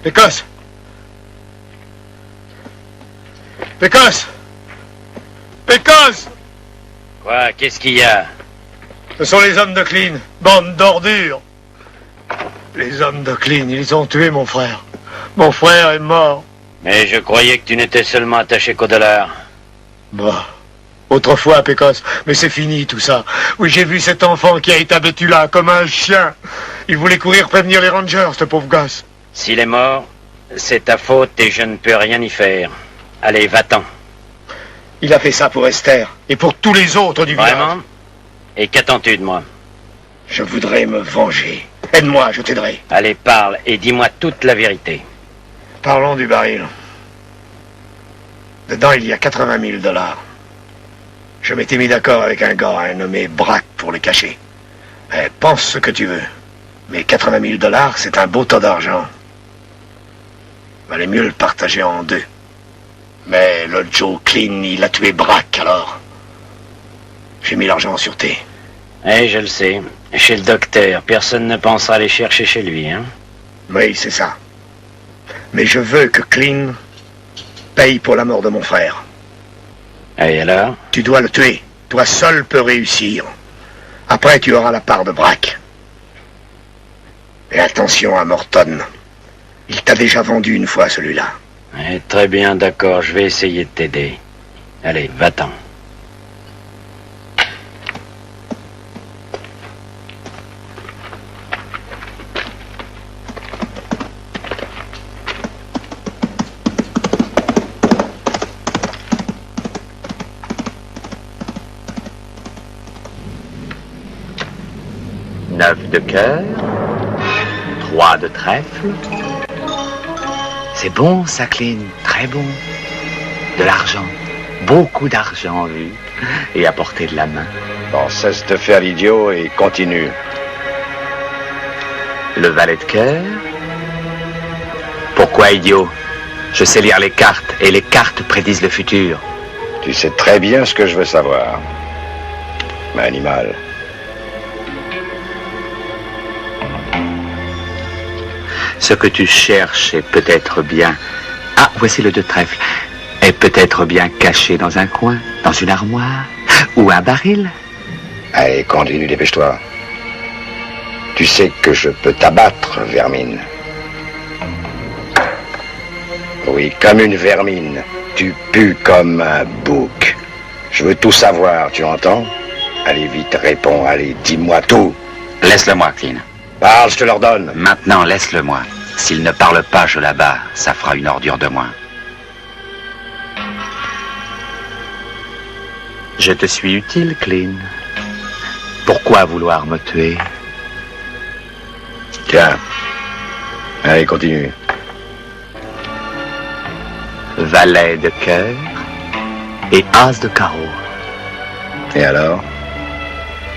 Pécosse! Pécosse! Pécosse! Quoi? Qu'est-ce qu'il y a? Ce sont les hommes de Clean, bande d'ordures. Les hommes de Clean, ils ont tué mon frère. Mon frère est mort. Mais je croyais que tu n'étais seulement attaché qu'au dollar. Bah, autrefois, Pécosse, mais c'est fini tout ça. Oui, j'ai vu cet enfant qui a été abattu là, comme un chien. Il voulait courir prévenir les rangers, ce pauvre gosse. S'il est mort, c'est ta faute et je ne peux rien y faire. Allez, va-t'en. Il a fait ça pour Esther et pour tous les autres du village. Vraiment? Et qu'attends-tu de moi? Je voudrais me venger. Aide-moi, je t'aiderai. Allez, parle et dis-moi toute la vérité. Parlons du baril. Dedans, il y a $80 000. Je m'étais mis d'accord avec un gars, nommé Brack, pour le cacher. Pense ce que tu veux. Mais $80 000, c'est un beau tas d'argent. Valait mieux le partager en deux. Mais le Joe Clean, il a tué Brack, alors. J'ai mis l'argent en sûreté. Eh, je le sais. Chez le docteur, personne ne pensera aller chercher chez lui, hein? Oui, c'est ça. Mais je veux que Clint paye pour la mort de mon frère. Et alors? Tu dois le tuer. Toi seul peux réussir. Après, tu auras la part de Brack. Et attention à Morton. Il t'a déjà vendu une fois, celui-là. Très bien, d'accord, je vais essayer de t'aider. Allez, va-t'en. Neuf de cœur, 3 de trèfle. C'est bon, ça, Clint, très bon. De l'argent, beaucoup d'argent, vu, et à portée de la main. Bon, cesse de faire l'idiot et continue. Le valet de cœur. Pourquoi idiot? Je sais lire les cartes, et les cartes prédisent le futur. Tu sais très bien ce que je veux savoir. Mais animal. Ce que tu cherches est peut-être bien... Ah, voici le 2 de trèfle. Est peut-être bien caché dans un coin, dans une armoire, ou un baril. Allez, continue, dépêche-toi. Tu sais que je peux t'abattre, vermine. Oui, comme une vermine. Tu pues comme un bouc. Je veux tout savoir, tu entends? Allez vite, réponds, allez, dis-moi tout. Laisse-le-moi, Clint. Parle, je te l'ordonne. Maintenant, laisse-le-moi. S'il ne parle pas, je l'abats. Ça fera une ordure de moins. Je te suis utile, Clint. Pourquoi vouloir me tuer? Tiens. Allez, continue. Valet de cœur et as de carreau. Et alors?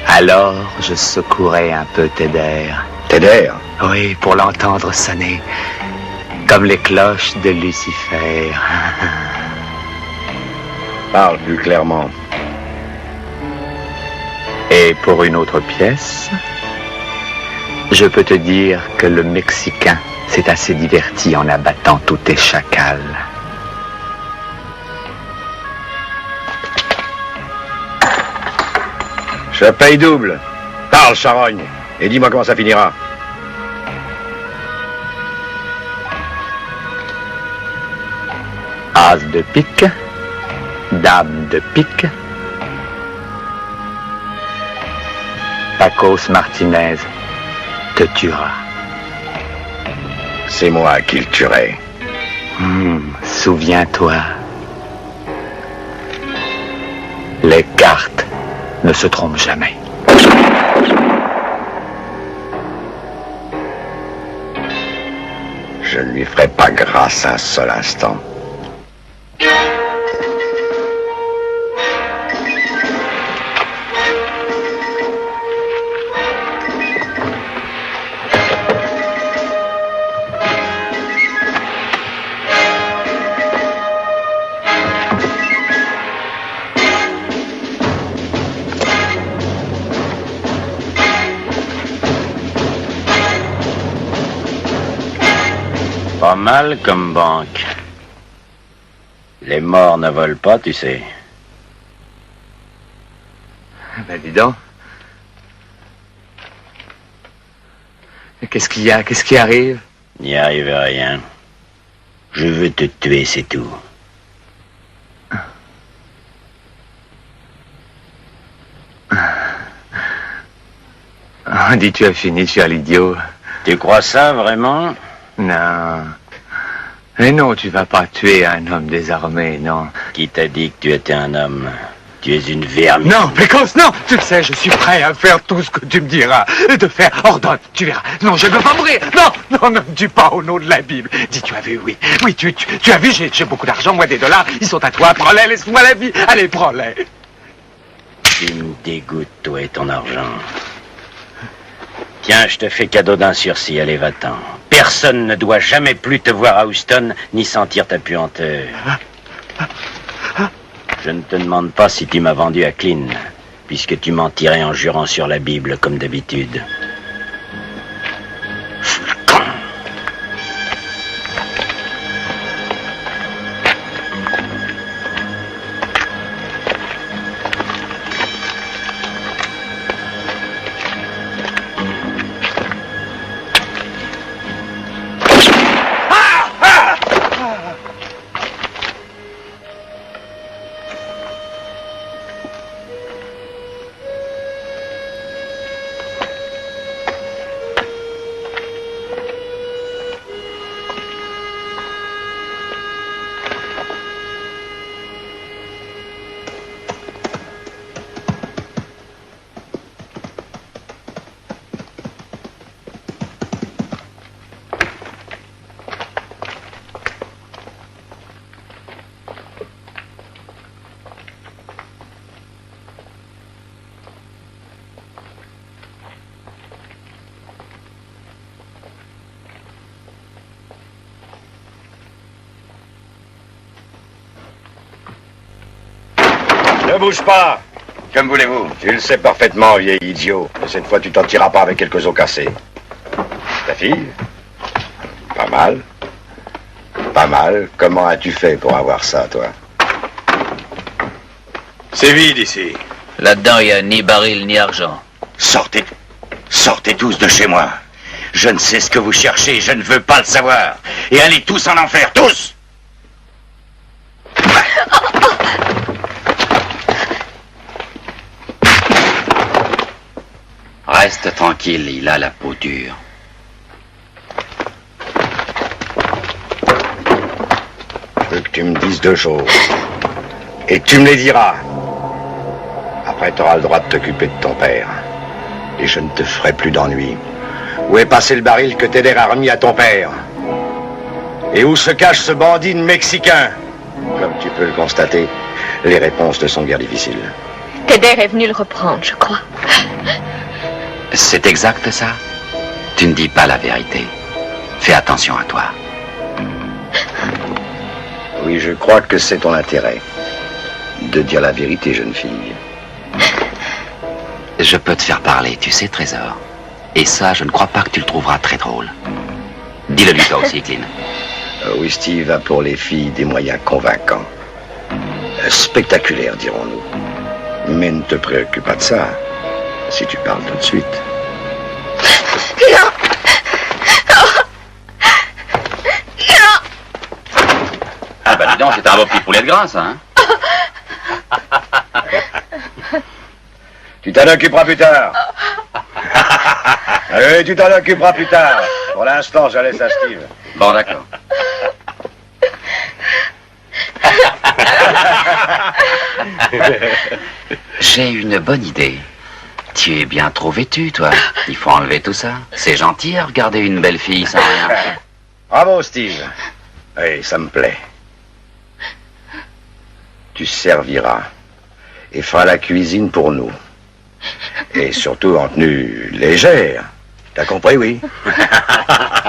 Alors, je secouerai un peu Teder. Teder? Oui, pour l'entendre sonner, comme les cloches de Lucifer. Parle plus clairement. Et pour une autre pièce, je peux te dire que le Mexicain s'est assez diverti en abattant tous tes chacals. Je paye double. Parle, charogne, et dis-moi comment ça finira. As de pique, dame de pique. Pacos Martinez te tuera. C'est moi qui le tuerai. Souviens-toi. Les cartes ne se trompent jamais. Je ne lui ferai pas grâce un seul instant. Pas mal comme banque. Les morts ne volent pas, tu sais. Ben dis donc. Qu'est-ce qu'il y a? Qu'est-ce qui arrive? N'y arrive rien. Je veux te tuer, c'est tout. Dis, tu as fini, tu as l'idiot. Tu crois ça, vraiment? Non. Mais non, tu vas pas tuer un homme désarmé, non. Qui t'a dit que tu étais un homme? Tu es une vermine. Non, Pécos, non. Tu le sais, je suis prêt à faire tout ce que tu me diras. De faire, ordonne, tu verras. Non, je ne veux pas mourir. Non, non, ne me tue pas au nom de la Bible. Dis, tu as vu, oui. Oui, tu as vu, j'ai beaucoup d'argent, moi, des dollars. Ils sont à toi. Prends-les, laisse-moi la vie. Allez, prends-les. Tu me dégoûtes, toi et ton argent. Tiens, je te fais cadeau d'un sursis. Allez, va-t'en. Personne ne doit jamais plus te voir à Houston, ni sentir ta puanteur. Je ne te demande pas si tu m'as vendu à Clint, puisque tu mentirais en jurant sur la Bible, comme d'habitude. Ne bouge pas. Comme voulez-vous. Tu le sais parfaitement, vieil idiot. Mais cette fois, tu t'en tireras pas avec quelques os cassés. Ta fille? Pas mal. Pas mal. Comment as-tu fait pour avoir ça, toi? C'est vide ici. Là-dedans, il n'y a ni baril ni argent. Sortez. Sortez tous de chez moi. Je ne sais ce que vous cherchez, je ne veux pas le savoir. Et allez tous en enfer, tous! Reste tranquille, il a la peau dure. Je veux que tu me dises deux choses. Et tu me les diras. Après, tu auras le droit de t'occuper de ton père. Et je ne te ferai plus d'ennui. Où est passé le baril que Teder a remis à ton père? Et où se cache ce bandit mexicain? Comme tu peux le constater, les réponses ne sont guère difficiles. Teder est venu le reprendre, je crois. C'est exact ça? Tu ne dis pas la vérité. Fais attention à toi. Oui, je crois que c'est ton intérêt. De dire la vérité, jeune fille. Je peux te faire parler, tu sais, Trésor. Et ça, je ne crois pas que tu le trouveras très drôle. Dis-le lui toi aussi, Clint. Oui, Steve a pour les filles des moyens convaincants. Spectaculaires, dirons-nous. Mais ne te préoccupe pas de ça, si tu parles tout de suite. Non! Ah bah dis donc, c'est un beau petit poulet de gras, ça, hein? Tu t'en occuperas plus tard. Oui, tu t'en occuperas plus tard. Pour l'instant, je laisse à Steve. Bon, d'accord. J'ai une bonne idée. Tu es bien trop vêtu, toi. Il faut enlever tout ça. C'est gentil à regarder une belle fille sans rien. Bravo, Steve. Oui, ça me plaît. Tu serviras et feras la cuisine pour nous. Et surtout en tenue légère. T'as compris, oui?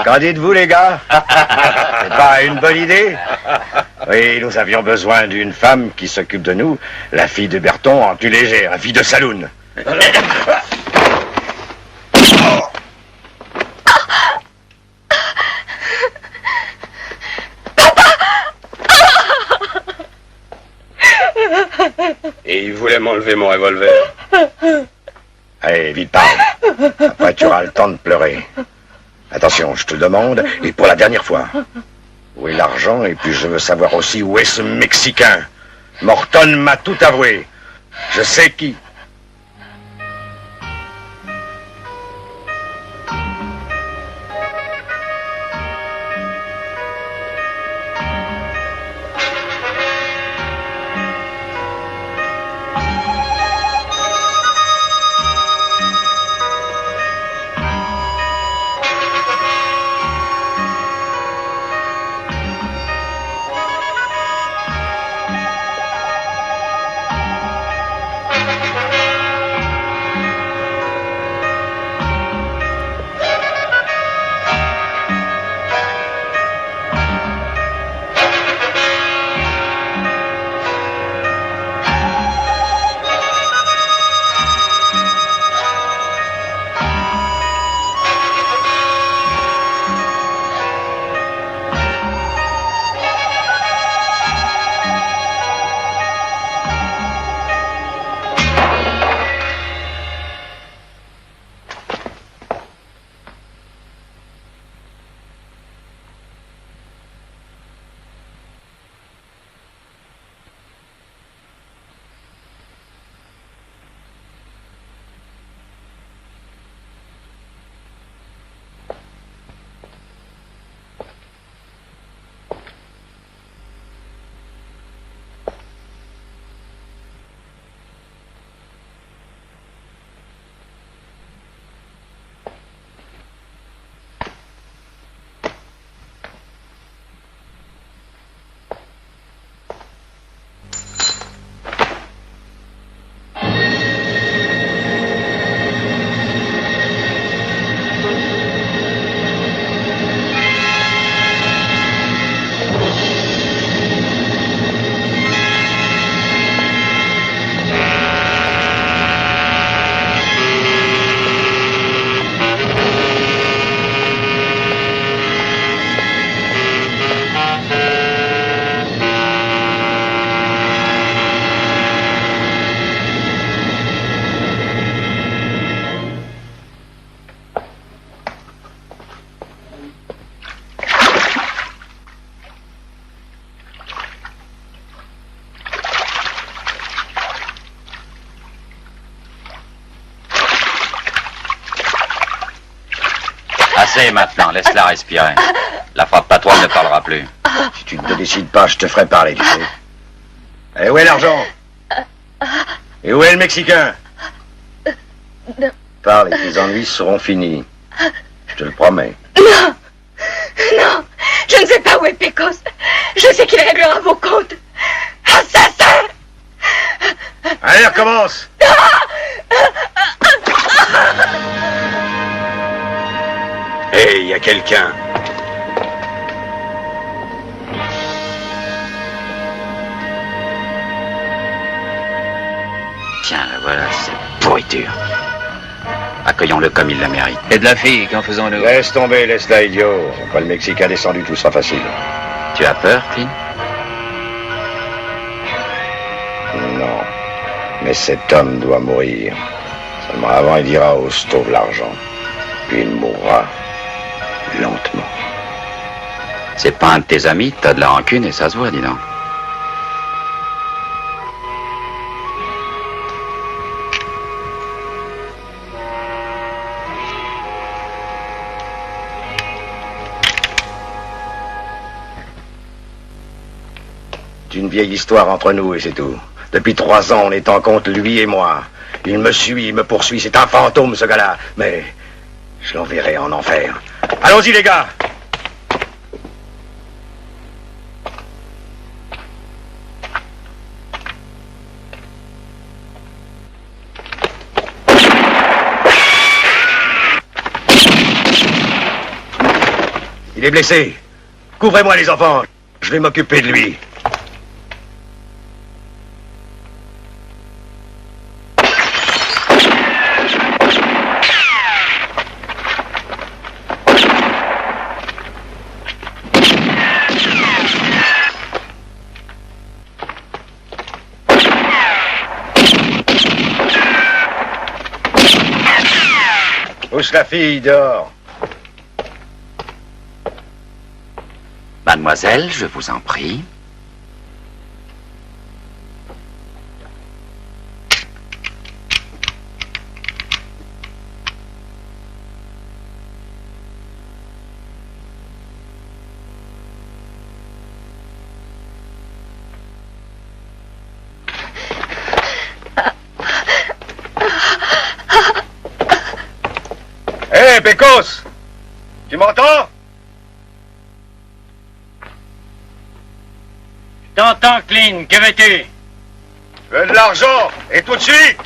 Qu'en dites-vous, les gars? C'est pas une bonne idée? Oui, nous avions besoin d'une femme qui s'occupe de nous, la fille de Berton en tenue légère, la fille de saloon. Et il voulait m'enlever mon revolver. Allez, vite parle. Après, tu auras le temps de pleurer. Attention, je te demande, et pour la dernière fois, où est l'argent? Et puis je veux savoir aussi où est ce Mexicain. Morton m'a tout avoué. Je sais qui. Assez maintenant, laisse-la respirer. La frappe patronne ne parlera plus. Si tu ne te décides pas, je te ferai parler, tu sais. Et où est l'argent? Et où est le Mexicain? Parle et tes ennuis seront finis. Je te le promets. Non! Non! Je ne sais pas où est Pecos. Je sais qu'il réglera vos comptes. Assassin! Allez, recommence! Hé, il y a quelqu'un. Tiens, la voilà, cette pourriture. Accueillons-le comme il la mérite. Et de la fille, qu'en faisons-nous? Laisse tomber, laisse-la, idiot. Une fois le Mexicain descendu, tout sera facile. Tu as peur, Clint? Non. Mais cet homme doit mourir. Seulement avant, il dira au stove l'argent. Puis il mourra. Lentement. C'est pas un de tes amis, t'as de la rancune et ça se voit, dis donc. C'est une vieille histoire entre nous et c'est tout. Depuis 3 ans, on est en compte, lui et moi. Il me suit, il me poursuit, c'est un fantôme ce gars-là. Mais je l'enverrai en enfer. Allons-y les gars! Il est blessé. Couvrez-moi les enfants. Je vais m'occuper de lui. Pousse la fille dehors. Mademoiselle, je vous en prie. Hé, Pecos! Tu m'entends? T'entends, Clint, que veux-tu? Je veux de l'argent, et tout de suite!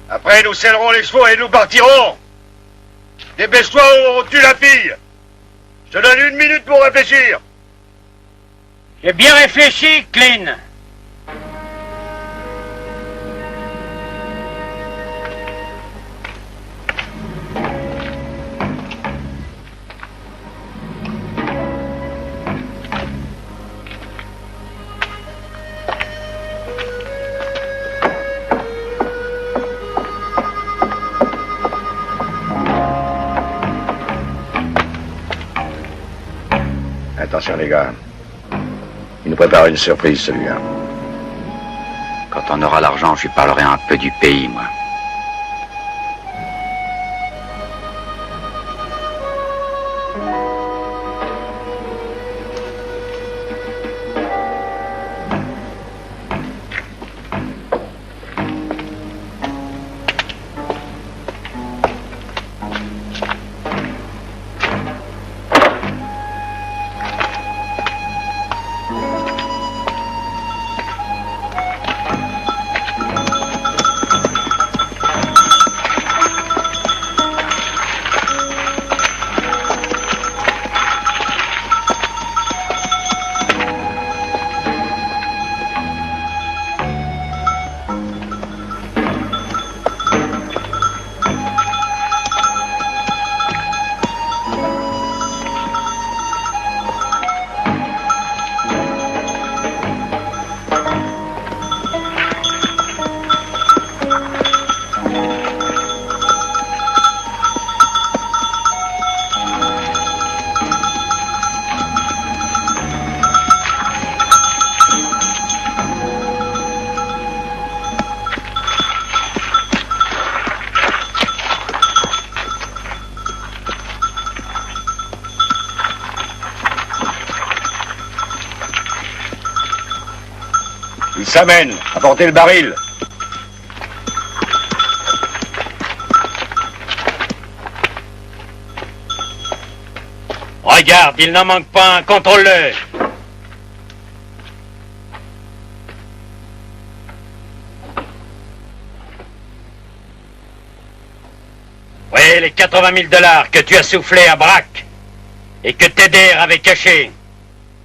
Après, nous sellerons les chevaux et nous partirons! Dépêche-toi ou on tue la fille! Je te donne 1 minute pour réfléchir! J'ai bien réfléchi, Clint. Attention les gars. Il nous prépare une surprise celui-là. Quand on aura l'argent, je lui parlerai un peu du pays, moi. s'amène. Apportez le baril. Regarde, il n'en manque pas un, contrôle-le. Oui, les 80 000 $ que tu as soufflés à Braque et que Teder avait cachés.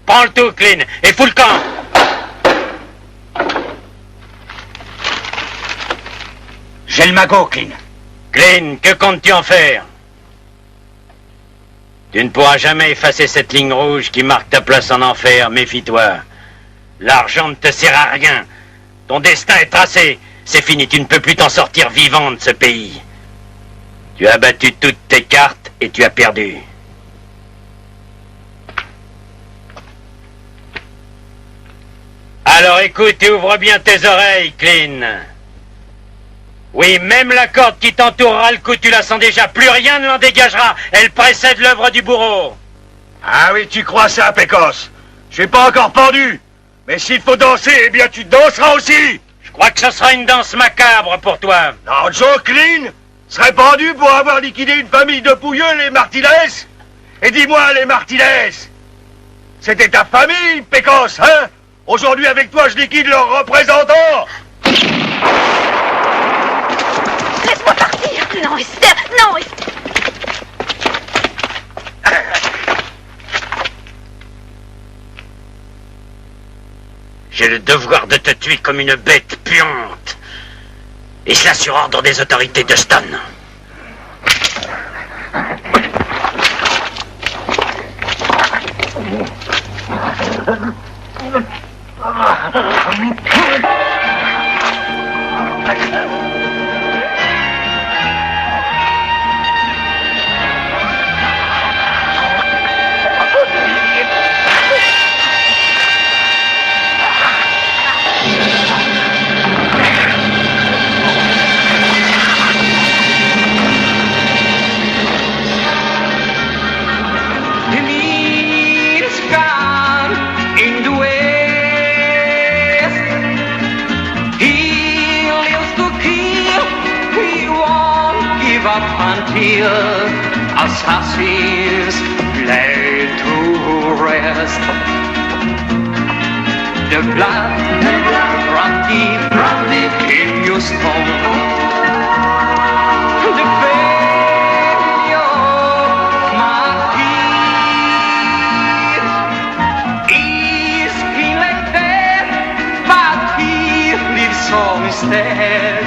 Prends le tout, Clint, et fous le camp. J'ai le magot, Clint. Clint, que comptes-tu en faire? Tu ne pourras jamais effacer cette ligne rouge qui marque ta place en enfer, méfie-toi. L'argent ne te sert à rien. Ton destin est tracé. C'est fini, tu ne peux plus t'en sortir vivant de ce pays. Tu as battu toutes tes cartes et tu as perdu. Alors écoute et ouvre bien tes oreilles, Clint. Oui, même la corde qui t'entourera le cou, tu la sens déjà. Plus rien ne l'en dégagera. Elle précède l'œuvre du bourreau. Ah oui, tu crois ça, Pécos? Je suis pas encore pendu. Mais s'il faut danser, eh bien tu danseras aussi. Je crois que ce sera une danse macabre pour toi. Non, Joe Clint serait pendu pour avoir liquidé une famille de pouilleux, les Martinez. Et dis-moi, les Martinez, c'était ta famille, Pécos, hein? Aujourd'hui, avec toi, je liquide leurs représentants. Laisse-moi partir. Non, Esther, non, Esther. J'ai le devoir de te tuer comme une bête puante. Et cela sur ordre des autorités de Stone. Until assassins lay to rest. The blood run deep in your stone. The pain of my teeth is he like death, but he lives on instead.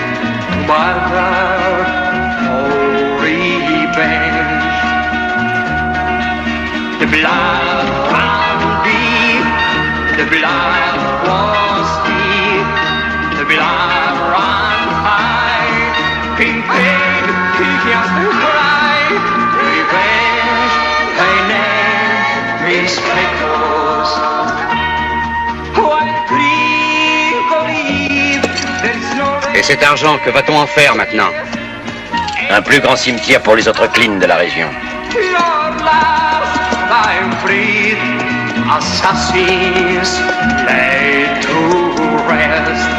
The blood ran deep, the blood was deep, the blood ran high. In pain, he has to cry. Revenge, thy name is Pécos. What drink olive, there's no. Et cet argent, que va-t-on en faire maintenant? Un plus grand cimetière pour les autres Clint de la région. I'm free, assassins lay to rest.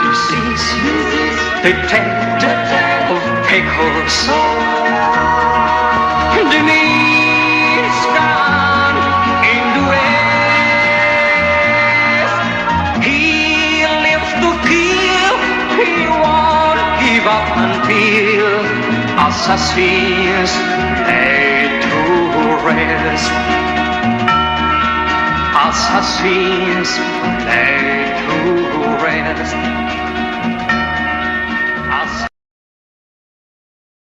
This is the death of Pécos. The meat's gone in the west. He lives to kill, he won't give up until assassins lay to rest. Assassins lay to rest.